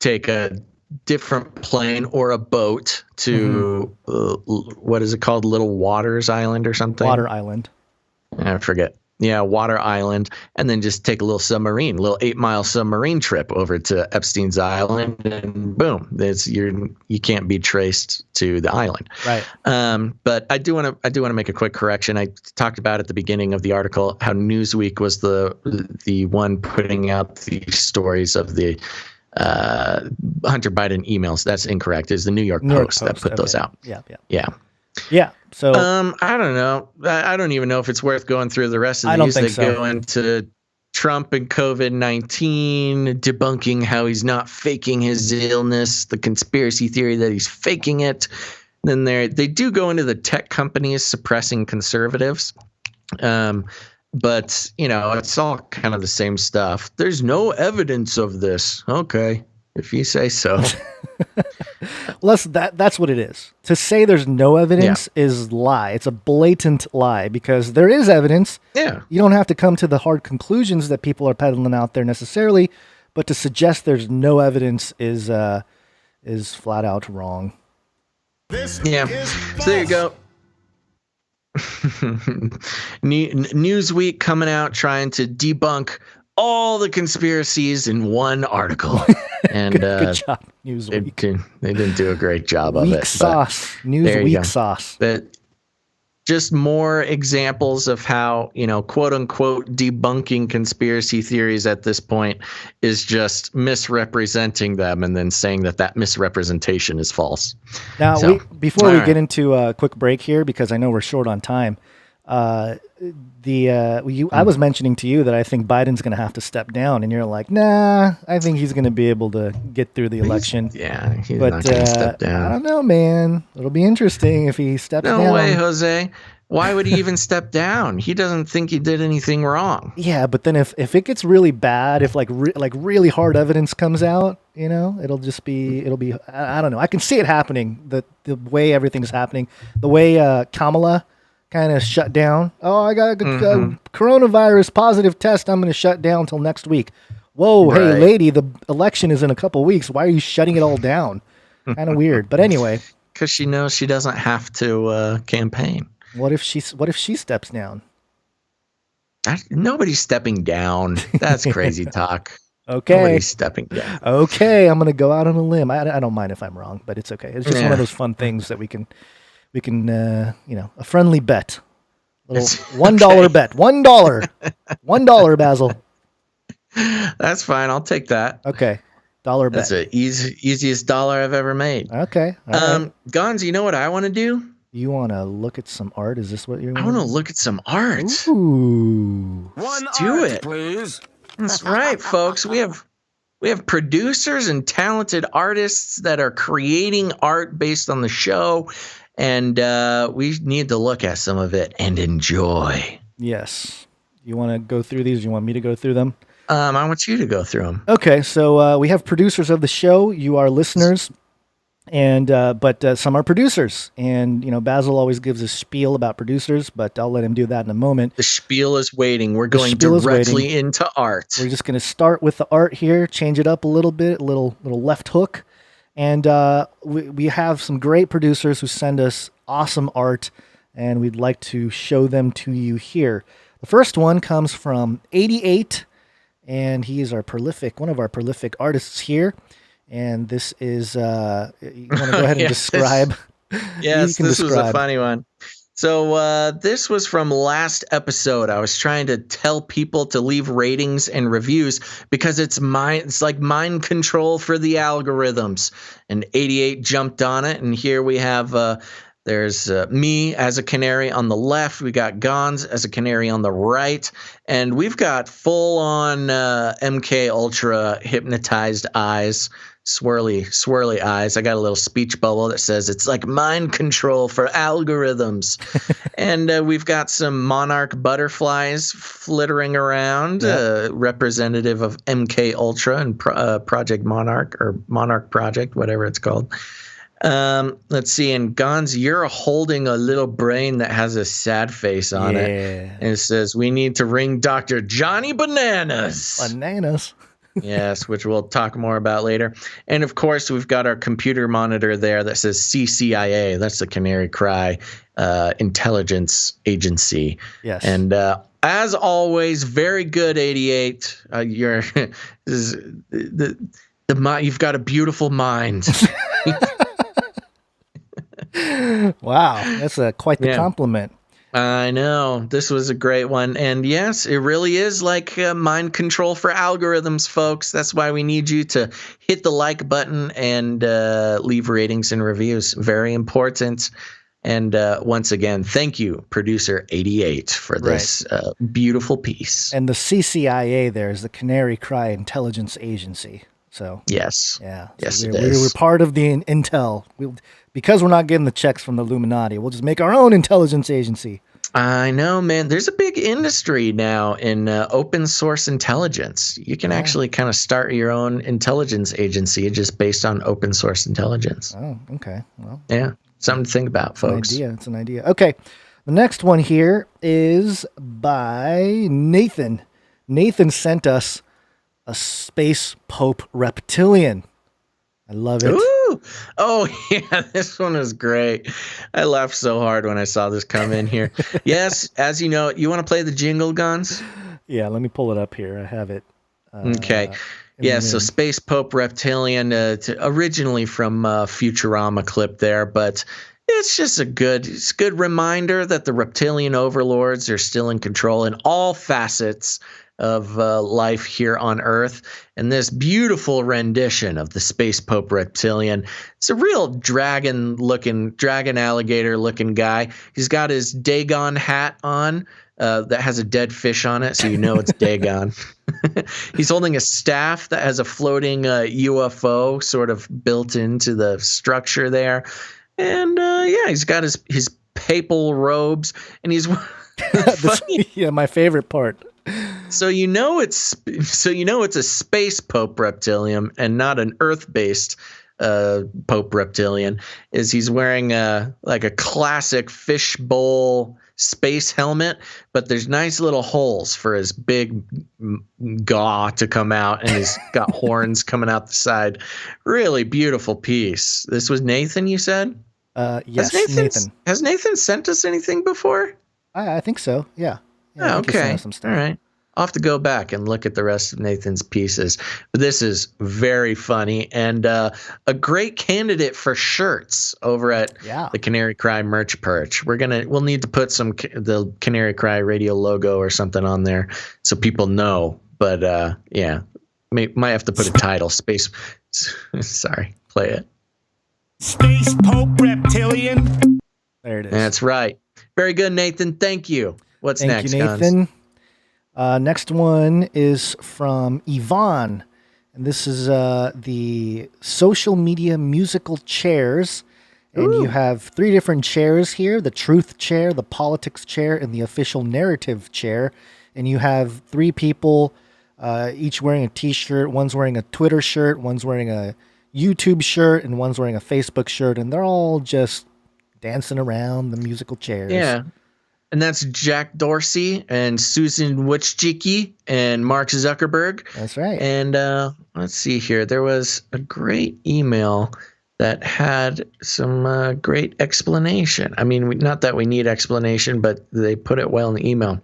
take a different plane or a boat to what is it called? Little Waters Island or something? Water Island. I forget. Yeah, Water Island, and then just take a little 8-mile submarine trip over to Epstein's Island, and boom, you can't be traced to the island. Right. But I do want to make a quick correction. I talked about at the beginning of the article how Newsweek was the one putting out the stories of the Hunter Biden emails. That's incorrect. It's the New York Post that put those out. Yeah. So I don't know. I don't even know if it's worth going through the rest of these. I don't think so. Go into Trump and COVID-19, debunking how he's not faking his illness, the conspiracy theory that he's faking it. Then they do go into the tech companies suppressing conservatives. But, it's all kind of the same stuff. There's no evidence of this. Okay, if you say so. Well, that's what it is. To say there's no evidence is lie. It's a blatant lie because there is evidence. Yeah. You don't have to come to the hard conclusions that people are peddling out there necessarily, but to suggest there's no evidence is flat out wrong. So there you go. Newsweek coming out trying to debunk all the conspiracies in one article. And good job, Newsweek. They didn't do a great job of weak it. Sauce. Newsweek sauce. But just more examples of how, quote unquote, debunking conspiracy theories at this point is just misrepresenting them and then saying that misrepresentation is false. Now, before we get into a quick break here, because I know we're short on time, I was mentioning to you that I think Biden's going to have to step down, and you're like, nah, I think he's going to be able to get through the election. He's not going to step down. I don't know, man. It'll be interesting if he steps down. No way, Jose. Why would he even step down? He doesn't think he did anything wrong. Yeah, but then if it gets really bad, if like really hard evidence comes out, it'll be I don't know. I can see it happening. The way everything's happening, the way Kamala kind of shut down. Oh, I got a coronavirus positive test. I'm going to shut down until next week. Whoa, right. Hey, lady, the election is in a couple weeks. Why are you shutting it all down? Kind of weird. But anyway, because she knows she doesn't have to campaign. What if she steps down? Nobody's stepping down. That's crazy talk. Okay. Nobody's stepping down. Okay, I'm going to go out on a limb. I don't mind if I'm wrong, but it's okay. It's just one of those fun things that we can a friendly bet. Little $1 bet. $1. $1, Basil. That's fine. I'll take that. Okay. $1 bet. That's the easiest dollar I've ever made. Okay. Right. Gonz, you know what I want to do? You want to look at some art? Is this what you're I want to look at some art. Ooh. Let's do it. Please. That's right, folks. We have producers and talented artists that are creating art based on the show. And we need to look at some of it and enjoy. Yes. You want to go through these? You want me to go through them? I want you to go through them. Okay. So we have producers of the show. You are listeners. And but some are producers. And, Basil always gives a spiel about producers, but I'll let him do that in a moment. The spiel is waiting. We're going directly into art. We're just going to start with the art here, change it up a little bit, a little left hook. And we have some great producers who send us awesome art, and we'd like to show them to you here. The first one comes from 88, and he is one of our prolific artists here. And this is, you want to go ahead and describe? Yes, this was a funny one. So this was from last episode. I was trying to tell people to leave ratings and reviews because it's like mind control for the algorithms. And 88 jumped on it, and here we have there's me as a canary on the left. We got Gons as a canary on the right, and we've got full-on MK Ultra hypnotized eyes. Swirly eyes. I got a little speech bubble that says it's like mind control for algorithms. And we've got some monarch butterflies flittering around, representative of MK Ultra and Project Monarch or Monarch Project, whatever it's called. Let's see. And Gons, you're holding a little brain that has a sad face on it. And it says, we need to ring Dr. Johnny Bananas. Bananas. Yes, which we'll talk more about later. And of course, we've got our computer monitor there that says CCIA. That's the Canary Cry Intelligence Agency. Yes. And as always, very good, 88. You've got a beautiful mind. Wow, that's quite the compliment. I know. This was a great one. And yes, it really is like mind control for algorithms, folks. That's why we need you to hit the like button and leave ratings and reviews. Very important. And once again, thank you, Producer 88, for this beautiful piece. And the CCIA there is the Canary Cry Intelligence Agency. So yes. Yeah. Yes, so it is. We're part of the intel. Because we're not getting the checks from the Illuminati, we'll just make our own intelligence agency. I know, man. There's a big industry now in open source intelligence. You can actually kind of start your own intelligence agency just based on open source intelligence. Oh, okay. Well, yeah, something to think about, folks. It's an idea. Okay. The next one here is by Nathan. Nathan sent us a space pope reptilian. I love it. Ooh. Oh, yeah, this one is great. I laughed so hard when I saw this come in here. Yes, as you know, you want to play the jingle, Guns? Yeah, let me pull it up here. I have it. Okay. Yeah, so Space Pope Reptilian, originally from Futurama clip there, but it's just a good reminder that the reptilian overlords are still in control in all facets of life here on Earth. And this beautiful rendition of the Space Pope Reptilian, it's a real dragon alligator looking guy. He's got his Dagon hat on that has a dead fish on it, so you know it's Dagon. He's holding a staff that has a floating UFO sort of built into the structure there. And he's got his papal robes, and he's my favorite part. So you know it's a space Pope Reptilian and not an Earth-based Pope Reptilian. Is he's wearing like a classic fishbowl space helmet, but there's nice little holes for his big gaw to come out, and he's got horns coming out the side. Really beautiful piece. This was Nathan, you said? Yes, Nathan. Has Nathan sent us anything before? I think so. Yeah. Okay. All right. I'll have to go back and look at the rest of Nathan's pieces. But this is very funny and a great candidate for shirts over at the Canary Cry merch perch. We'll need to put the Canary Cry Radio logo or something on there so people know. But might have to put a title. Space. Sorry, play it. Space Pope Reptilian. There it is. That's right. Very good, Nathan. Thank you. What's next, Thank you, Nathan. Next one is from Yvonne, and this is the social media musical chairs. And you have 3 different chairs here: the truth chair, the politics chair, and the official narrative chair. And you have 3 people, each wearing a T-shirt. One's wearing a Twitter shirt, one's wearing a YouTube shirt, and one's wearing a Facebook shirt. And they're all just dancing around the musical chairs. Yeah. And that's Jack Dorsey and Susan Wojcicki and Mark Zuckerberg. That's right. And let's see here. There was a great email that had some great explanation. I mean, not that we need explanation, but they put it well in the email.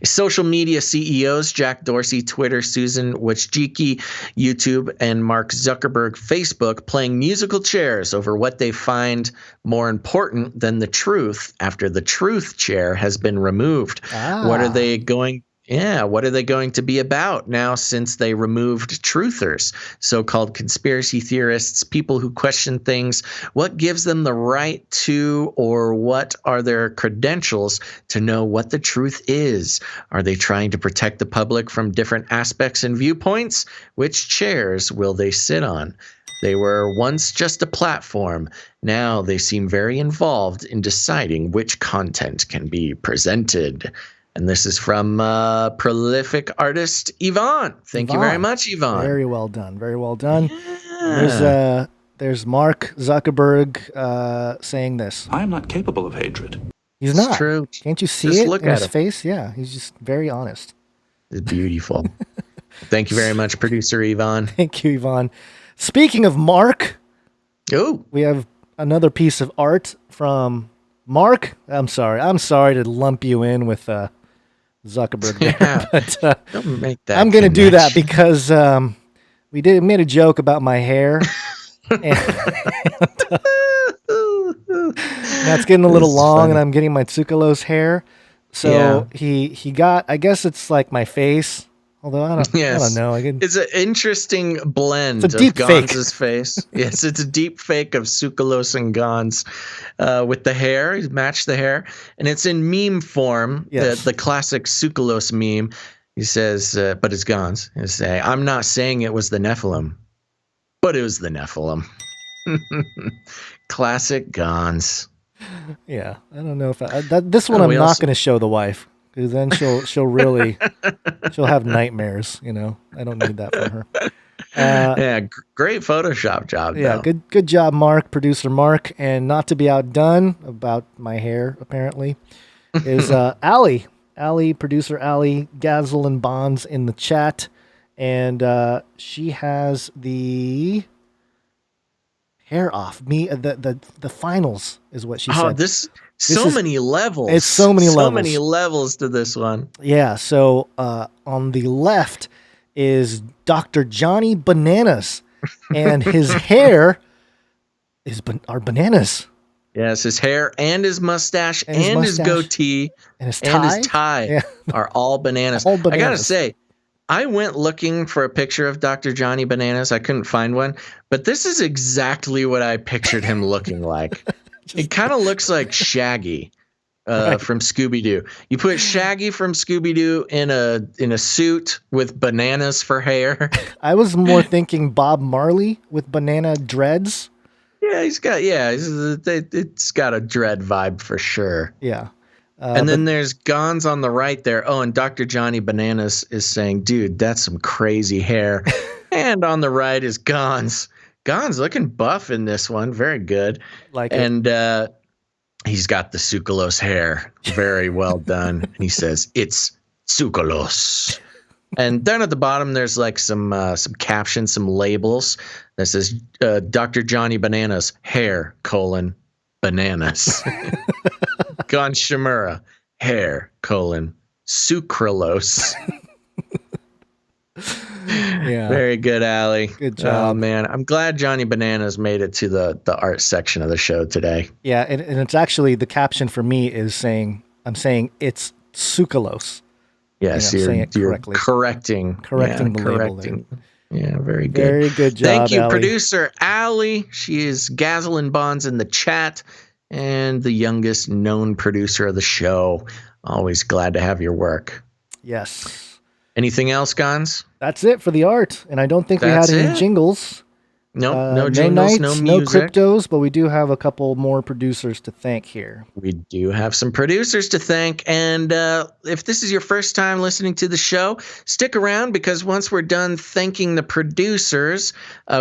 Social media CEOs, Jack Dorsey, Twitter, Susan Wojcicki, YouTube, and Mark Zuckerberg, Facebook, playing musical chairs over what they find more important than the truth after the truth chair has been removed. What are they going what are they going to be about now since they removed truthers, so-called conspiracy theorists, people who question things? What gives them the right to, or what are their credentials to know what the truth is? Are they trying to protect the public from different aspects and viewpoints? Which chairs will they sit on? They were once just a platform. Now they seem very involved in deciding which content can be presented. And this is from prolific artist Yvonne. Thank you very much, Yvonne. Very well done. Very well done. Yeah. There's Mark Zuckerberg saying this. I am not capable of hatred. He's not. It's true. Can't you see Just it look in at his him. face? Yeah, he's just very honest. It's beautiful. Thank you very much, producer Yvonne. Thank you, Yvonne. Speaking of Mark, we have another piece of art from Mark. I'm sorry to lump you in with Zuckerberg there, but don't make that. I'm going to do that because we made a joke about my hair. And that's getting a little long, and I'm getting my Tsoukalos hair. So he got, I guess it's like my face. Although I don't know. It's an interesting blend of Gons's face. Yes, it's a deep fake of Tsoukalos and Gons with the hair. He's matched the hair. And it's in meme form, the classic Tsoukalos meme. He says, but it's Gons. He'll say, I'm not saying it was the Nephilim, but it was the Nephilim. Classic Gons. Yeah, I don't know if this one I'm not going to show the wife. Because then she'll really she'll have nightmares. I don't need that from her. Great Photoshop job. Yeah, though. good job, Mark, producer Mark. And not to be outdone about my hair, apparently, is Allie, producer Allie, Gazzle and Bonds in the chat, and she has the hair off. The finals is what she said. So many levels. It's so many levels. So many levels to this one. Yeah. So on the left is Dr. Johnny Bananas, and his hair are bananas. Yes, his hair and his mustache and his goatee and his tie are all bananas. I gotta say, I went looking for a picture of Dr. Johnny Bananas. I couldn't find one, but this is exactly what I pictured him looking like. It kind of looks like Shaggy from Scooby-Doo. You put Shaggy from Scooby-Doo in a suit with bananas for hair. I was more thinking Bob Marley with banana dreads. Yeah, it's got a dread vibe for sure. Yeah. And then there's Gons on the right there. Oh, and Dr. Johnny Bananas is saying, dude, that's some crazy hair. And on the right is Gons. Gons looking buff in this one. Very good. And he's got the Tsoukalos hair. Very well done. And he says, it's Tsoukalos. And down at the bottom, there's like some captions, some labels that says Dr. Johnny Bananas, hair, bananas. Gon Shimura, hair, sucralose. Yeah. Very good, Allie. Good job. Oh, man. I'm glad Johnny Bananas made it to the art section of the show today. Yeah, and it's actually, the caption for me is I'm saying it's Tsoukalos. Yes, you're correcting the label there. Yeah, very good. Very good job, Thank you, Allie. producer Allie. She is Gazzle and Bonds in the chat and the youngest known producer of the show. Always glad to have your work. Yes. Anything else, Gons? That's it for the art. And I don't think we had any jingles. No jingles, no music. No cryptos, but we do have a couple more producers to thank here. We do have some producers to thank. And if this is your first time listening to the show, stick around, because once we're done thanking the producers,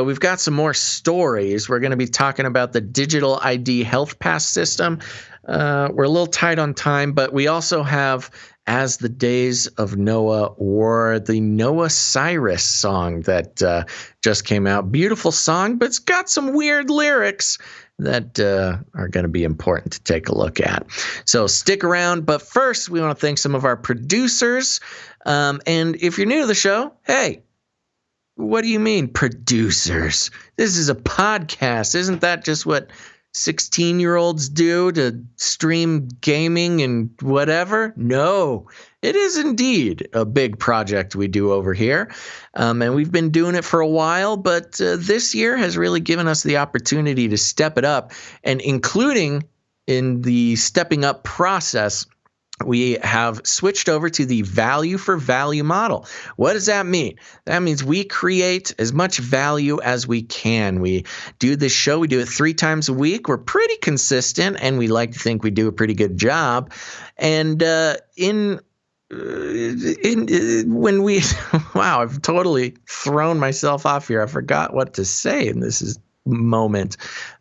we've got some more stories. We're going to be talking about the digital ID health pass system. We're a little tight on time, but we also have As the Days of Noah, or the Noah Cyris song that just came out. Beautiful song, but it's got some weird lyrics that are going to be important to take a look at. So stick around. But first, we want to thank some of our producers. And if you're new to the show, hey, what do you mean producers? This is a podcast. Isn't that just what 16-year-olds do to stream gaming and whatever? No, it is indeed a big project we do over here. And we've been doing it for a while, but this year has really given us the opportunity to step it up. And including in the stepping up process, we have switched over to the value for value model. What does that mean? That means we create as much value as we can. We do this show. We do it 3 times a week. We're pretty consistent, and we like to think we do a pretty good job. And when we wow, I've totally thrown myself off here. I forgot what to say in this moment.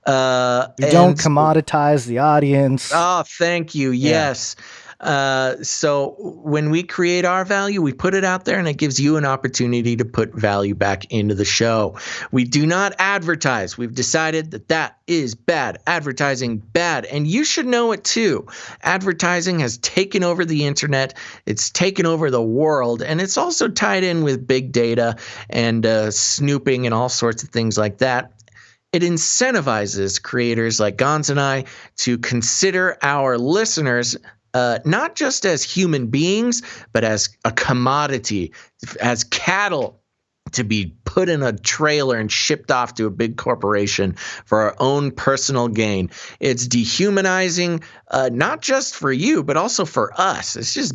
You don't commoditize the audience. Oh, thank you. Yes. So when we create our value, we put it out there, and it gives you an opportunity to put value back into the show. We do not advertise. We've decided that is bad. Advertising, bad. And you should know it too. Advertising has taken over the internet. It's taken over the world. And it's also tied in with big data and snooping and all sorts of things like that. It incentivizes creators like Gons and I to consider our listeners not just as human beings, but as a commodity, as cattle to be put in a trailer and shipped off to a big corporation for our own personal gain. It's dehumanizing, not just for you, but also for us. It's just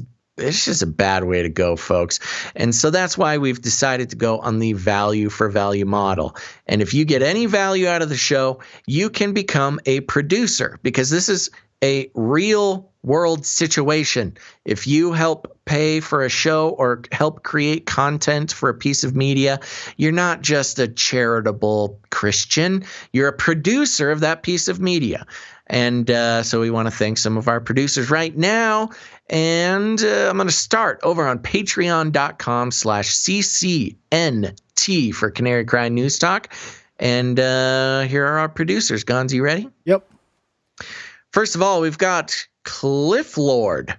a bad way to go, folks. And so that's why we've decided to go on the value for value model. And if you get any value out of the show, you can become a producer, because this is a real world situation. If you help pay for a show or help create content for a piece of media, you're not just a charitable Christian. You're a producer of that piece of media. And so we want to thank some of our producers right now. And I'm going to start over on patreon.com/CCNT for Canary Cry News Talk. And here are our producers. Gonz, you ready? Yep. First of all, we've got Cliff Lord.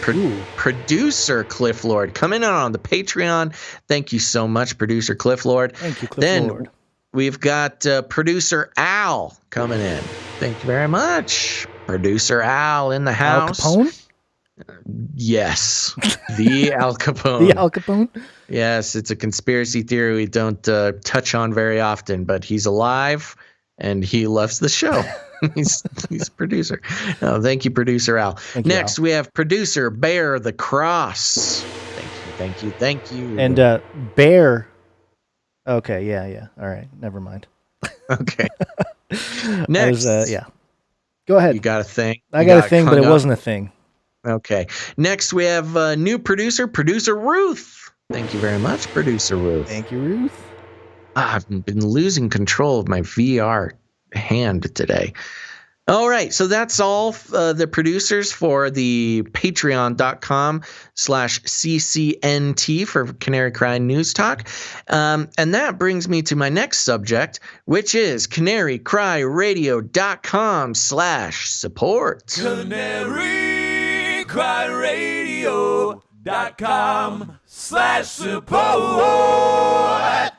Producer Cliff Lord coming in on the Patreon. Thank you so much, producer Cliff Lord. Thank you, Cliff Lord. We've got producer Al coming in. Thank you very much. Producer Al in the house. Al Capone? Yes. The Al Capone. The Al Capone? Yes, it's a conspiracy theory we don't touch on very often, but he's alive and he loves the show. He's a producer. Oh, thank you, producer Al. Next, we have producer Bear the Cross. Thank you. And Bear. Okay, yeah. All right, never mind. Okay. Next, Go ahead. You got a thing? I got a thing, but it wasn't a thing. Okay. Next, we have new producer Ruth. Thank you very much, producer Ruth. Thank you, Ruth. I've been losing control of my VR hand today. All right, so that's all the producers for the patreon.com/CCNT for Canary Cry News Talk. And that brings me to my next subject, which is CanaryCryRadio.com/support. CanaryCryRadio.com/support.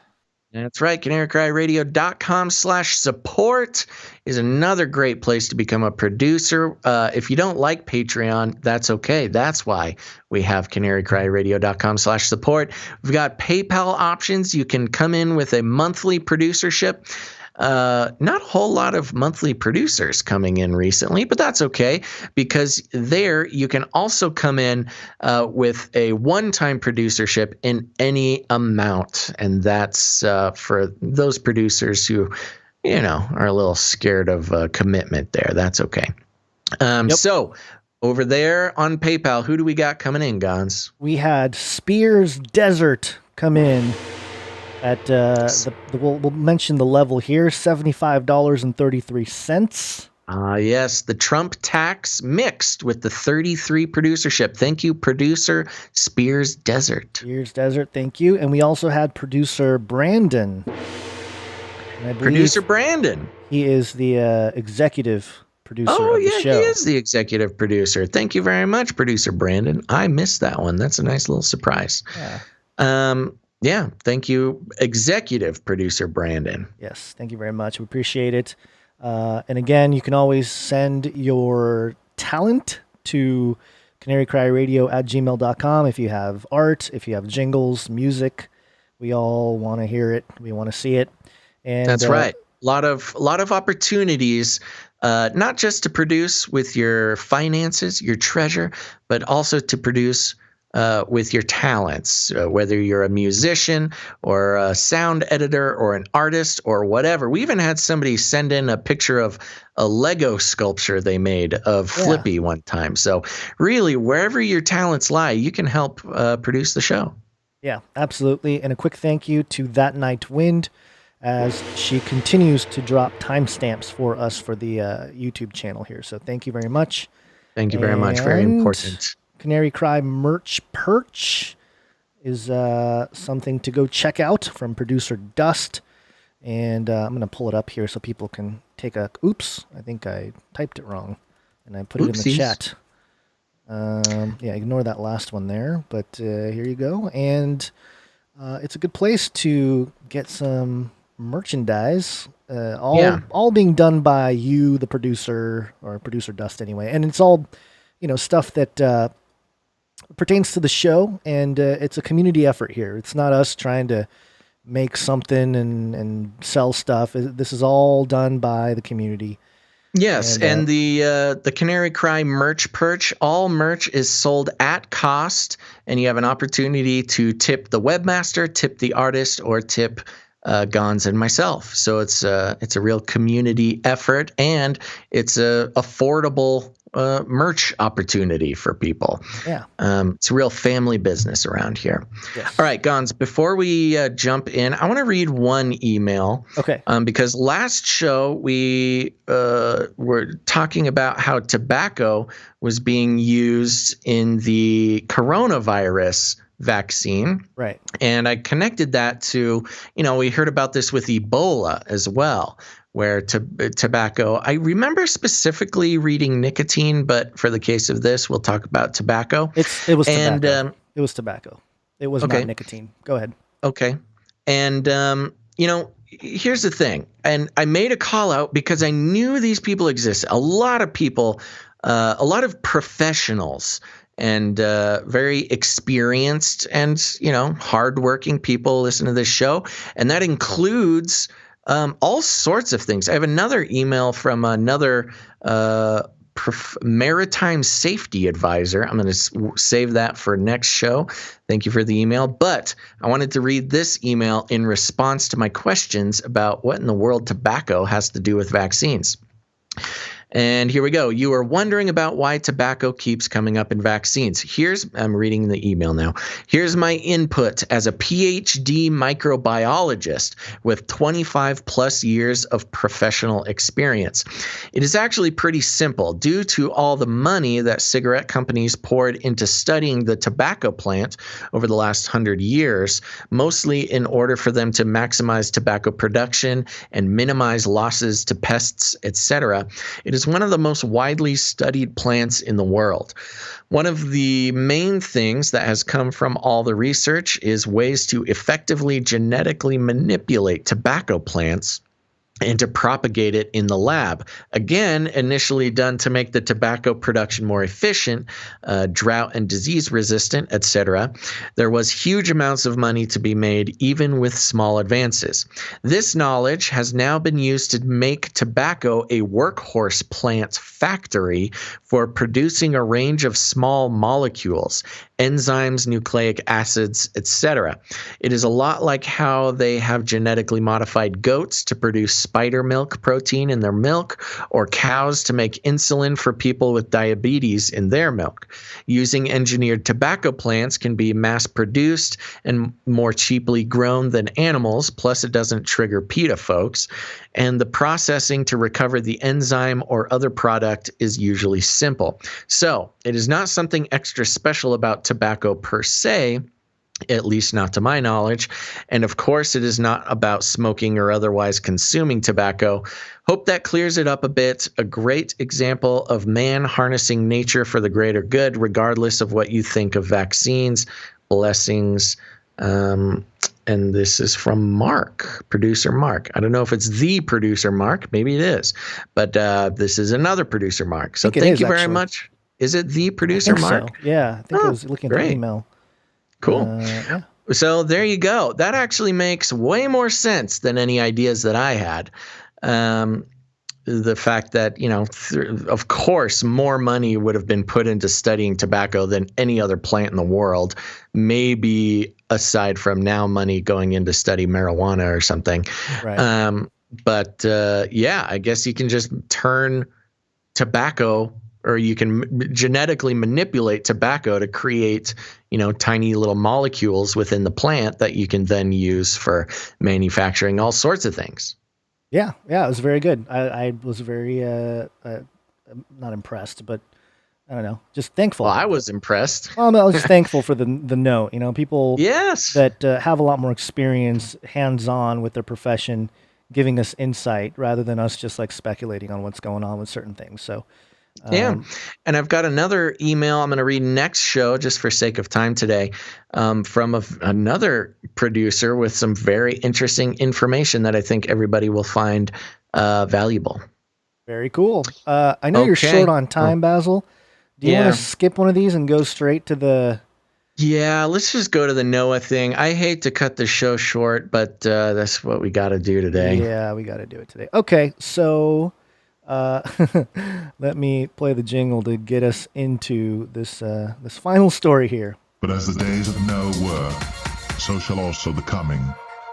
That's right. CanaryCryRadio.com/support is another great place to become a producer. If you don't like Patreon, that's okay. That's why we have CanaryCryRadio.com/support. We've got PayPal options. You can come in with a monthly producership. Not a whole lot of monthly producers coming in recently, but that's okay, because there you can also come in with a one-time producership in any amount. And that's for those producers who, are a little scared of commitment there. That's okay. So over there on PayPal, who do we got coming in, Gons? We had Spears Desert come in. We'll mention the level here, $75.33. Yes, the Trump tax mixed with the 33 producership. Thank you, producer Spears Desert. Spears Desert, thank you. And we also had producer Brandon. Producer Brandon. He is the executive producer of the show. He is the executive producer. Thank you very much, producer Brandon. I missed that one. That's a nice little surprise. Yeah. Thank you, executive producer Brandon. Yes, thank you very much. We appreciate it. And again, you can always send your talent to CanaryCryRadio@gmail.com if you have art, if you have jingles, music. We all want to hear it. We want to see it. And that's right. A lot of opportunities, not just to produce with your finances, your treasure, but also to produce with your talents, whether you're a musician or a sound editor or an artist or whatever. We even had somebody send in a picture of a Lego sculpture they made of Flippy one time. So really, wherever your talents lie, you can help produce the show. Yeah, absolutely. And a quick thank you to That Night Wind, as she continues to drop timestamps for us for the YouTube channel here. So thank you very much. Thank you very much. Very important. Canary Cry merch perch is something to go check out from producer Dust. And I'm going to pull it up here so people can take a... Oops, I think I typed it wrong. And I put it in the chat. Ignore that last one there. But here you go. And it's a good place to get some merchandise, all being done by you, the producer, or producer Dust anyway. And it's all, stuff that pertains to the show, and it's a community effort here. It's not us trying to make something and sell stuff. This is all done by the community. Yes, and the Canary Cry merch perch, all merch is sold at cost, and you have an opportunity to tip the webmaster, tip the artist, or tip Gons and myself. So it's a real community effort, and it's a affordable merch opportunity for people. Yeah. It's a real family business around here. Yes. All right, Gons, before we jump in, I want to read one email. Okay. Because last show we were talking about how tobacco was being used in the coronavirus vaccine. Right. And I connected that to, we heard about this with Ebola as well, where tobacco, I remember specifically reading nicotine, but for the case of this, we'll talk about tobacco. It was tobacco. It was tobacco. It was not nicotine. Go ahead. Okay. And, here's the thing. And I made a call out because I knew these people exist. A lot of people, a lot of professionals and very experienced and, hardworking people listen to this show. And that includes all sorts of things. I have another email from another maritime safety advisor. I'm going to save that for next show. Thank you for the email. But I wanted to read this email in response to my questions about what in the world tobacco has to do with vaccines. And here we go. You are wondering about why tobacco keeps coming up in vaccines. I'm reading the email now. Here's my input as a PhD microbiologist with 25 plus years of professional experience. It is actually pretty simple. Due to all the money that cigarette companies poured into studying the tobacco plant over the last 100 years, mostly in order for them to maximize tobacco production and minimize losses to pests, etc., it is one of the most widely studied plants in the world. One of the main things that has come from all the research is ways to effectively genetically manipulate tobacco plants and to propagate it in the lab. Again, initially done to make the tobacco production more efficient, drought and disease resistant, etc. There was huge amounts of money to be made, even with small advances. This knowledge has now been used to make tobacco a workhorse plant factory for producing a range of small molecules. enzymes, nucleic acids, etc. It is a lot like how they have genetically modified goats to produce spider milk protein in their milk, or cows to make insulin for people with diabetes in their milk. Using engineered tobacco plants can be mass-produced and more cheaply grown than animals, plus it doesn't trigger PETA folks, and the processing to recover the enzyme or other product is usually simple. So it is not something extra special about tobacco per se, at least not to my knowledge. And of course, it is not about smoking or otherwise consuming tobacco. Hope that clears it up a bit. A great example of man harnessing nature for the greater good, regardless of what you think of vaccines. Blessings. And this is from Mark, producer Mark. I don't know if it's the producer Mark. Maybe it is. But this is another producer Mark. So thank you very much. Is it the producer Mark? So. Yeah, I think I was looking at the email. Cool. Yeah. So there you go. That actually makes way more sense than any ideas that I had. The fact that, of course, more money would have been put into studying tobacco than any other plant in the world, maybe aside from now money going into study marijuana or something. Right. But I guess you can just turn tobacco, or you can genetically manipulate tobacco to create, tiny little molecules within the plant that you can then use for manufacturing all sorts of things. Yeah, it was very good. I was very not impressed, but I don't know, just thankful. Well, I was impressed. Well, I was just thankful for the note. People that have a lot more experience, hands-on with their profession, giving us insight rather than us just like speculating on what's going on with certain things. So. And I've got another email I'm going to read next show just for sake of time today from another producer with some very interesting information that I think everybody will find valuable. Very cool. I know you're short on time, Basil. Do you want to skip one of these and go straight to the... Yeah, let's just go to the Noah thing. I hate to cut the show short, but that's what we got to do today. Yeah, we got to do it today. Okay, so... let me play the jingle to get us into this this final story here. But as the days of Noah were, so shall also the coming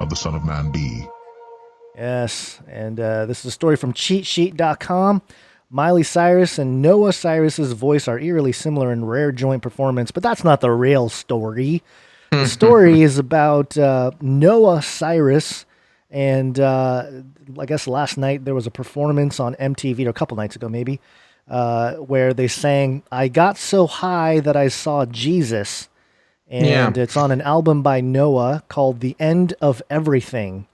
of the Son of Man be. Yes, and this is a story from CheatSheet.com. Miley Cyrus and Noah Cyrus's voice are eerily similar in rare joint performance, but that's not the real story. The story is about Noah Cyris. And I guess last night there was a performance on MTV, or a couple nights ago maybe, where they sang, "I Got So High That I Saw Jesus." And it's on an album by Noah called The End of Everything.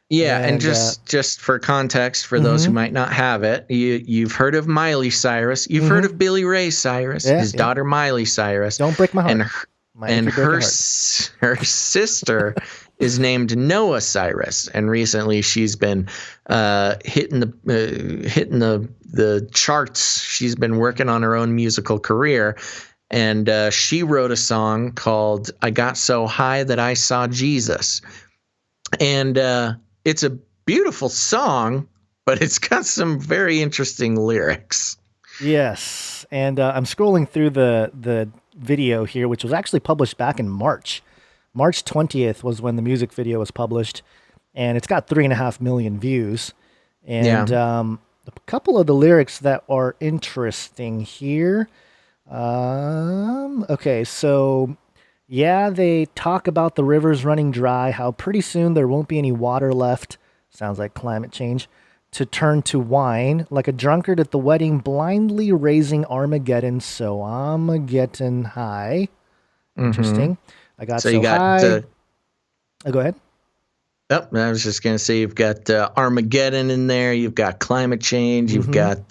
Yeah, and just for context, for those who might not have it, you've heard of Miley Cyrus. You've heard of Billy Ray Cyrus, his daughter Miley Cyrus. Don't break my heart. And her sister is named Noah Cyris, and recently she's been hitting the charts. She's been working on her own musical career, and she wrote a song called "I Got So High That I Saw Jesus," and it's a beautiful song, but it's got some very interesting lyrics. Yes, and I'm scrolling through the video here, which was actually published back in March. March 20th was when the music video was published, and it's got 3.5 million views. And a couple of the lyrics that are interesting here. Okay, so they talk about the rivers running dry, how pretty soon there won't be any water left. Sounds like climate change. To turn to wine, like a drunkard at the wedding, blindly raising Armageddon, so I'm getting high. Interesting. I got so high. Go ahead. Oh, I was just going to say you've got Armageddon in there. You've got climate change. You've got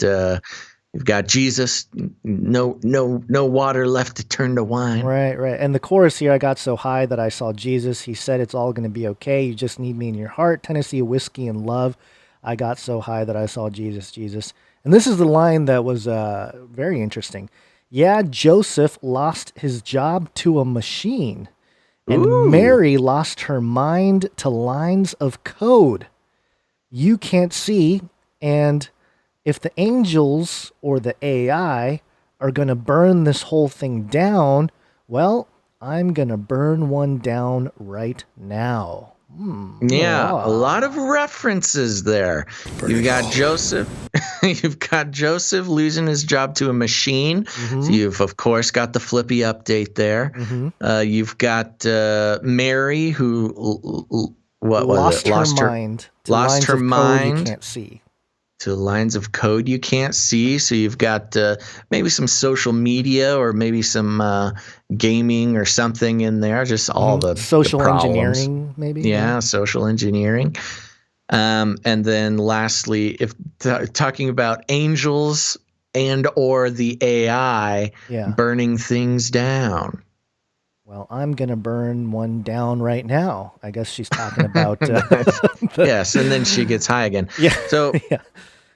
Jesus. No water left to turn to wine. Right. And the chorus here, "I got so high that I saw Jesus. He said it's all going to be okay. You just need me in your heart. Tennessee whiskey and love. I got so high that I saw Jesus, Jesus." And this is the line that was very interesting. "Yeah, Joseph lost his job to a machine. And Mary lost her mind to lines of code. You can't see. And if the angels or the AI are going to burn this whole thing down, Well, I'm going to burn one down right now. Yeah, a lot of references there. You've got Joseph. You've got Joseph losing his job to a machine. So you've, of course, got the Flippy update there. You've got Mary, who lost her mind. Lost her mind. You can't see. To lines of code you can't see. So you've got maybe some social media or maybe some gaming or something in there. Just all the social problems. Engineering, maybe. Yeah, social engineering. And then lastly, if talking about angels and or the AI burning things down. Well, I'm going to burn one down right now. I guess she's talking about... Yes, and then she gets high again. Yeah. So,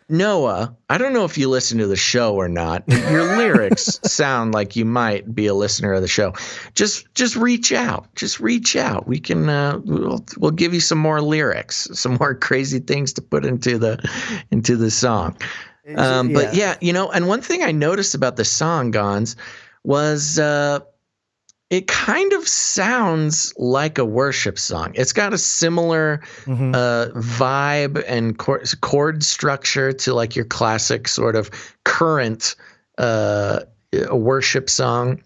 Noah, I don't know if you listen to the show or not. Your lyrics sound like you might be a listener of the show. Just reach out. Just reach out. We can we'll give you some more lyrics, some more crazy things to put into the song. But yeah, and one thing I noticed about the song, Gons, was it kind of sounds like a worship song. It's got a similar vibe and chord structure to like your classic sort of current worship song.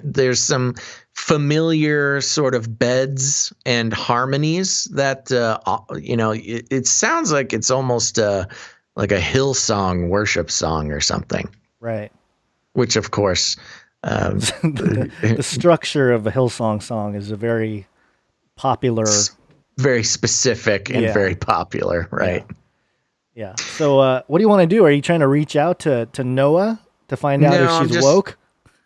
There's some familiar sort of beds and harmonies that, it sounds like it's almost like a Hillsong worship song or something. Right. Which, of course... the structure of a Hillsong song is a very popular, very specific and very popular, right? Yeah. So, what do you want to do? Are you trying to reach out to Noah to find out if she's woke?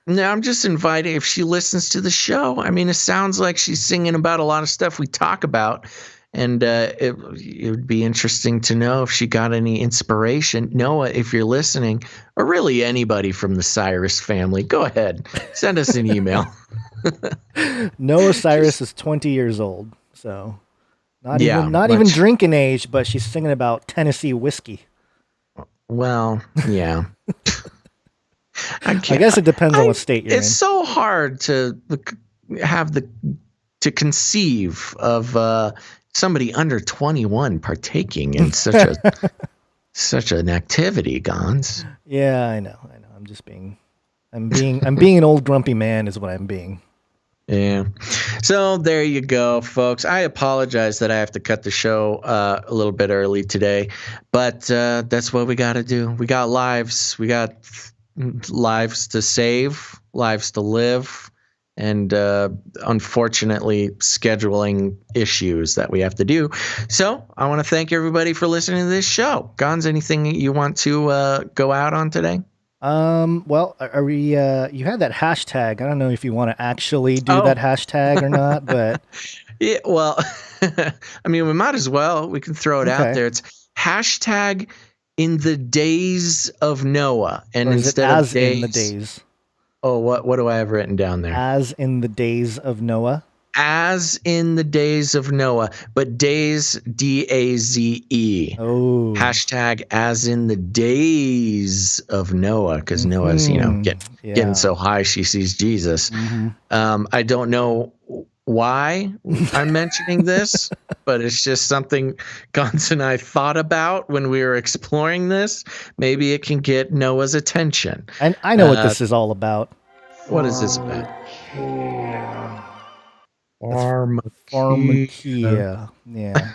No, I'm just inviting if she listens to the show. I mean, it sounds like she's singing about a lot of stuff we talk about. And it would be interesting to know if she got any inspiration. Noah, if you're listening, or really anybody from the Cyrus family, go ahead. Send us an email. Noah Cyris is 20 years old, so not even drinking age, but she's singing about Tennessee whiskey. Well, yeah. I guess it depends on what state you're in. It's so hard to conceive of somebody under 21 partaking in such an activity, Gons. Yeah, I know. I'm being an old grumpy man is what I'm being. Yeah. So there you go, folks. I apologize that I have to cut the show a little bit early today, but that's what we got to do. We got lives. We got lives to save, lives to live. And unfortunately, scheduling issues that we have to do. So I want to thank everybody for listening to this show. Gons, anything you want to go out on today? Well, are we? You had that hashtag. I don't know if you want to actually do that hashtag or not, but yeah. Well, I mean, we might as well. We can throw it out there. It's hashtag in the days of Noah, and instead of days, in the days. Oh, what do I have written down there? As in the days of Noah. As in the days of Noah, but days, D-A-Z-E. Oh. Hashtag as in the days of Noah, because Noah's, getting so high she sees Jesus. I don't know why I'm mentioning this, but it's just something Gons and I thought about when we were exploring this. Maybe it can get Noah's attention. And I know what this is all about. What is this about? Pharmakia. Yeah.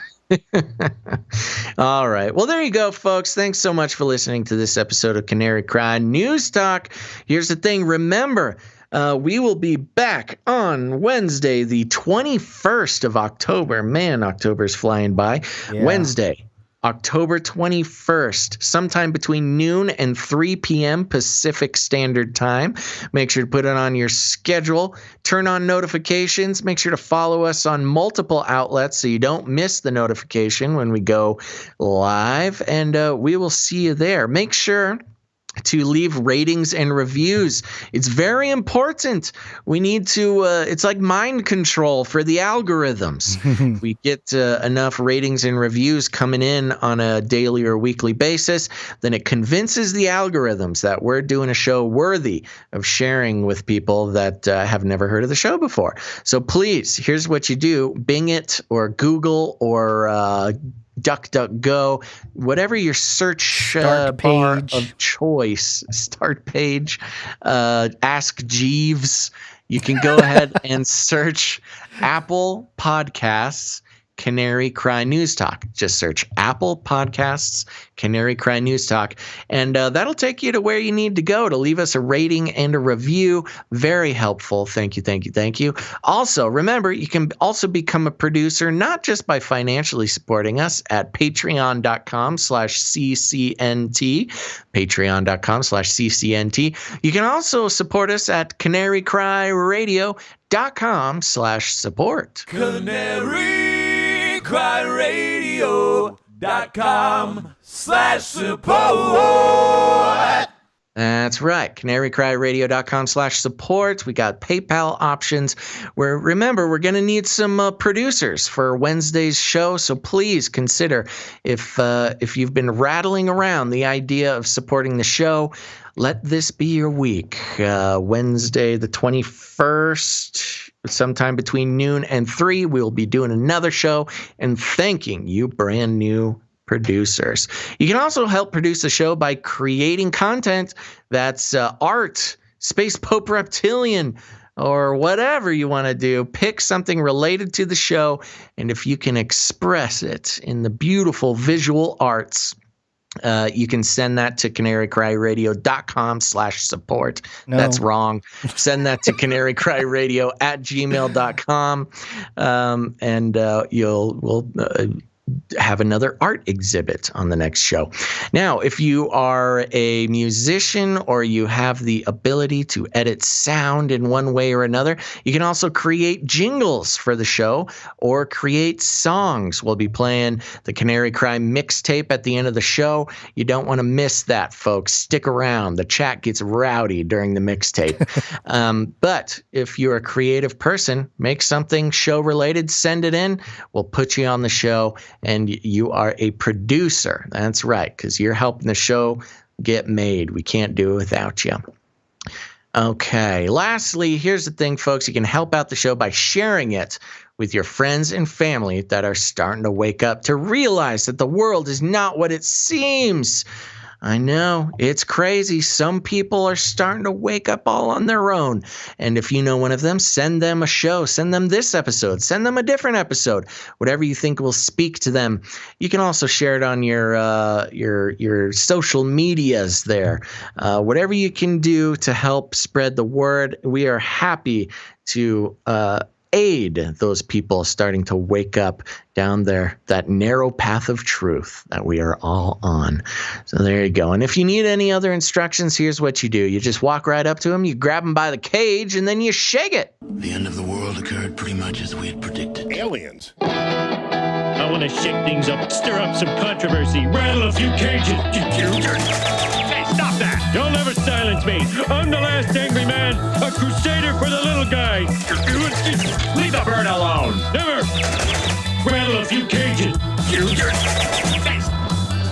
All right. Well, there you go, folks. Thanks so much for listening to this episode of Canary Cry News Talk. Here's the thing. Remember, we will be back on Wednesday, the 21st of October. Man, October's flying by. Yeah. Wednesday, October 21st, sometime between noon and 3 p.m. Pacific Standard Time. Make sure to put it on your schedule. Turn on notifications. Make sure to follow us on multiple outlets so you don't miss the notification when we go live. And we will see you there. Make sure to leave ratings and reviews. It's very important. We need to, it's like mind control for the algorithms. If we get enough ratings and reviews coming in on a daily or weekly basis, then it convinces the algorithms that we're doing a show worthy of sharing with people that have never heard of the show before. So please, here's what you do. Bing it or Google or DuckDuckGo, whatever your search bar of choice, start page, Ask Jeeves. You can go ahead and search Apple Podcasts, Canary Cry News Talk. Just search Apple Podcasts, Canary Cry News Talk, and that'll take you to where you need to go to leave us a rating and a review. Very helpful. Thank you, thank you, thank you. Also, remember, you can also become a producer, not just by financially supporting us at patreon.com/CCNT, patreon.com/CCNT. You can also support us at CanaryCryRadio.com/support. CanaryCryRadio.com/support. That's right. CanaryCryRadio.com/support. We got PayPal options. Remember, we're going to need some producers for Wednesday's show. So please consider if you've been rattling around the idea of supporting the show, let this be your week. Wednesday, the 21st, sometime between noon and 3, we'll be doing another show and thanking you brand new producers. You can also help produce the show by creating content that's art, Space Pope Reptilian, or whatever you want to do. Pick something related to the show, and if you can express it in the beautiful visual arts, you can send that to CanaryCryRadio.com/support. No. That's wrong. Send that to CanaryCryRadio@gmail.com, and we'll have another art exhibit on the next show. Now, if you are a musician or you have the ability to edit sound in one way or another, you can also create jingles for the show or create songs. We'll be playing the Canary Cry mixtape at the end of the show. You don't want to miss that, folks. Stick around. The chat gets rowdy during the mixtape. But if you're a creative person, make something show related, send it in. We'll put you on the show. And you are a producer. That's right, because you're helping the show get made. We can't do it without you. Okay, lastly, here's the thing, folks. You can help out the show by sharing it with your friends and family that are starting to wake up to realize that the world is not what it seems. I know, it's crazy. Some people are starting to wake up all on their own. And if you know one of them, send them a show. Send them this episode. Send them a different episode. Whatever you think will speak to them. You can also share it on your social medias there. Whatever you can do to help spread the word. We are happy to aid those people starting to wake up down there, that narrow path of truth that we are all on. So there you go. And if you need any other instructions, here's what you do. You just walk right up to them, you grab them by the cage, and then you shake it. The end of the world occurred pretty much as we had predicted. Aliens. I want to shake things up, stir up some controversy, rattle a few cages. Hey, stop that! You'll never silence me. I'm the last angry man, a crusader for the little guy. Leave the bird alone. Never. Rattle a few cages.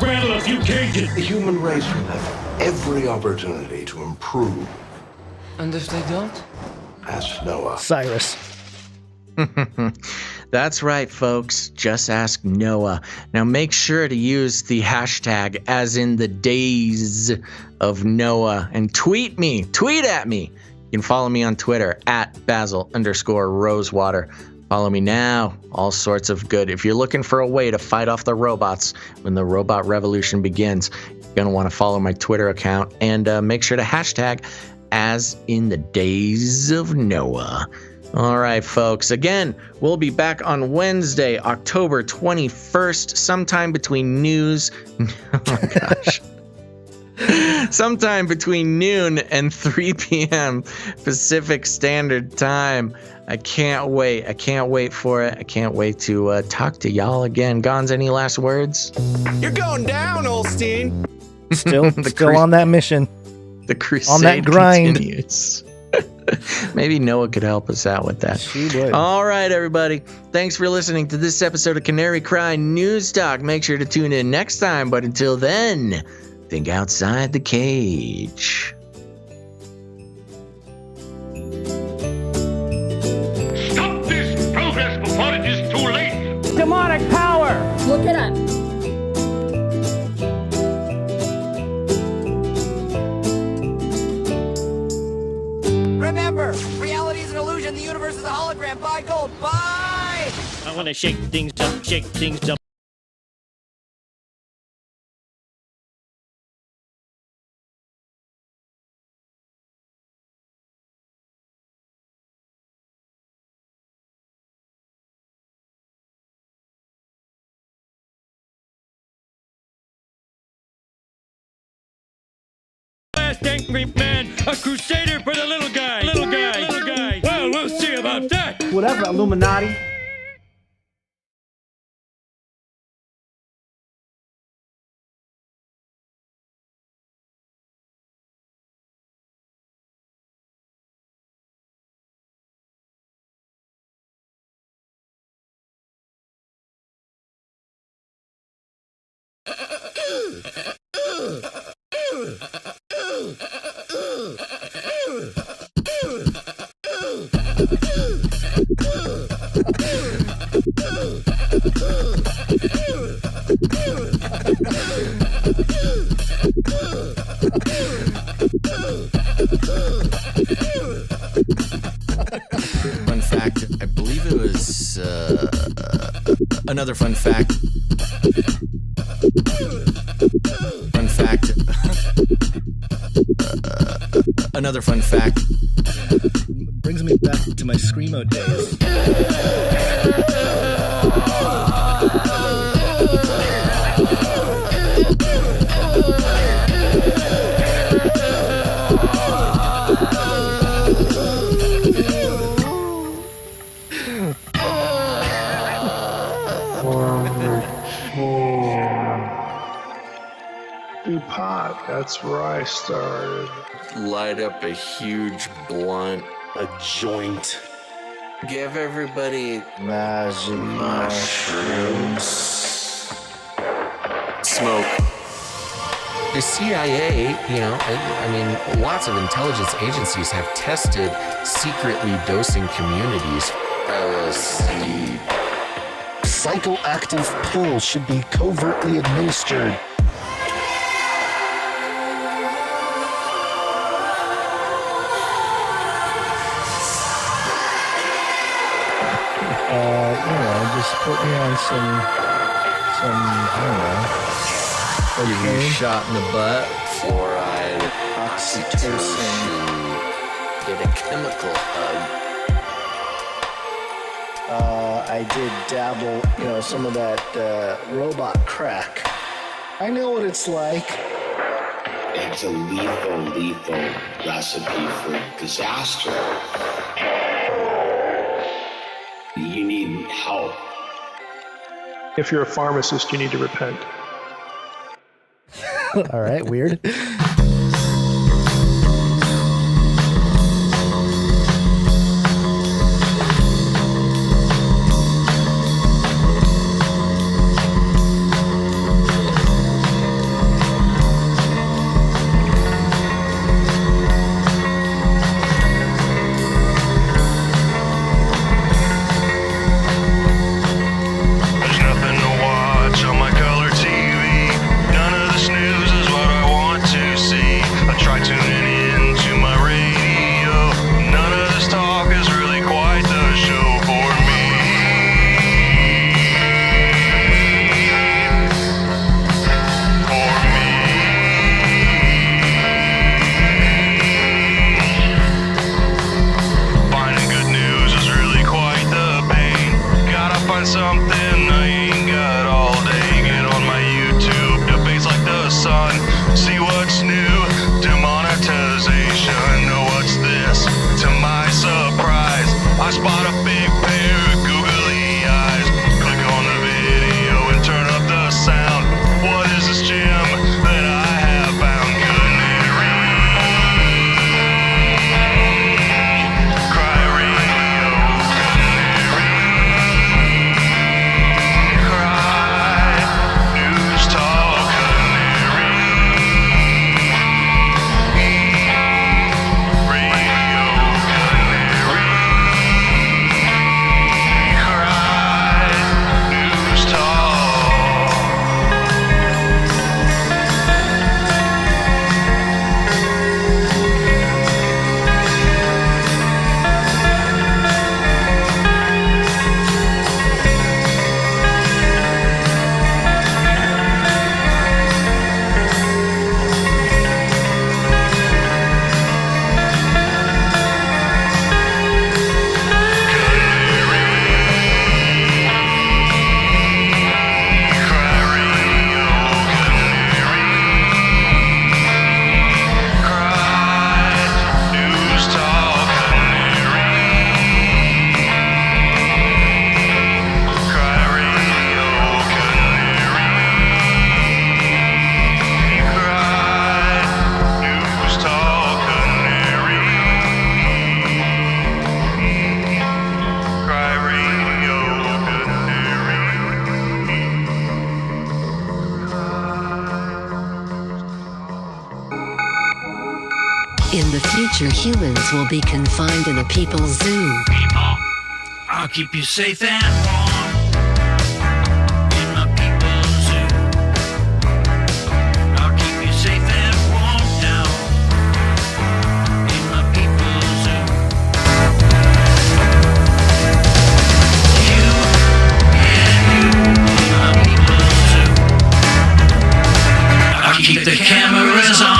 Rattle a few cages. The human race will have every opportunity to improve. And if they don't? Ask Noah. Cyrus. That's right, folks. Just ask Noah. Now make sure to use the hashtag as in the days of Noah and tweet me. Tweet at me. You can follow me on Twitter at Basil_Rosewater. Follow me now. All sorts of good. If you're looking for a way to fight off the robots when the robot revolution begins, you're going to want to follow my Twitter account and make sure to hashtag as in the days of Noah. All right, folks. Again, we'll be back on Wednesday, October 21st, sometime between news. Oh my gosh. Sometime between noon and 3 p.m. Pacific Standard Time. I can't wait. I can't wait for it. I can't wait to talk to y'all again. Gons, any last words? You're going down, Olstein. Still on that mission. The crusade on that grind. continues. Maybe Noah could help us out with that. She would. All right, everybody. Thanks for listening to this episode of Canary Cry News Talk. Make sure to tune in next time. But until then, think outside the cage. Stop this progress before it is too late. Demonic power. Look it up. Remember, reality is an illusion. The universe is a hologram. Buy gold. Buy! I want to shake things up, shake things up. Last angry man, a crusader for the little guy. Little guy. Well, we'll see about that. Whatever, Illuminati. Fun fact, I believe it was another fun fact. Fun fact. Another fun fact. Brings me back to my Screamo days. Do pot. That's where I started. Light up a huge blunt. A joint. Give everybody magic mushrooms. Smoke. The CIA, I mean, lots of intelligence agencies have tested secretly dosing communities. LSD. Psychoactive pills should be covertly administered. Just put me on some, I don't know. Give you a shot in the butt. Fluoride. Oxytocin. Get a chemical hug. I did dabble, some of that robot crack. I know what it's like. It's a lethal recipe for disaster. You need help. If you're a pharmacist, you need to repent. All right, weird. On my color TV, none of this news is what I want to see. In the future, humans will be confined in a people's zoo. People, I'll keep you safe and warm in my people's zoo. I'll keep you safe and warm now in my people's zoo. You and you in my people's zoo. I'll keep the cameras on.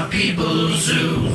People's zoo.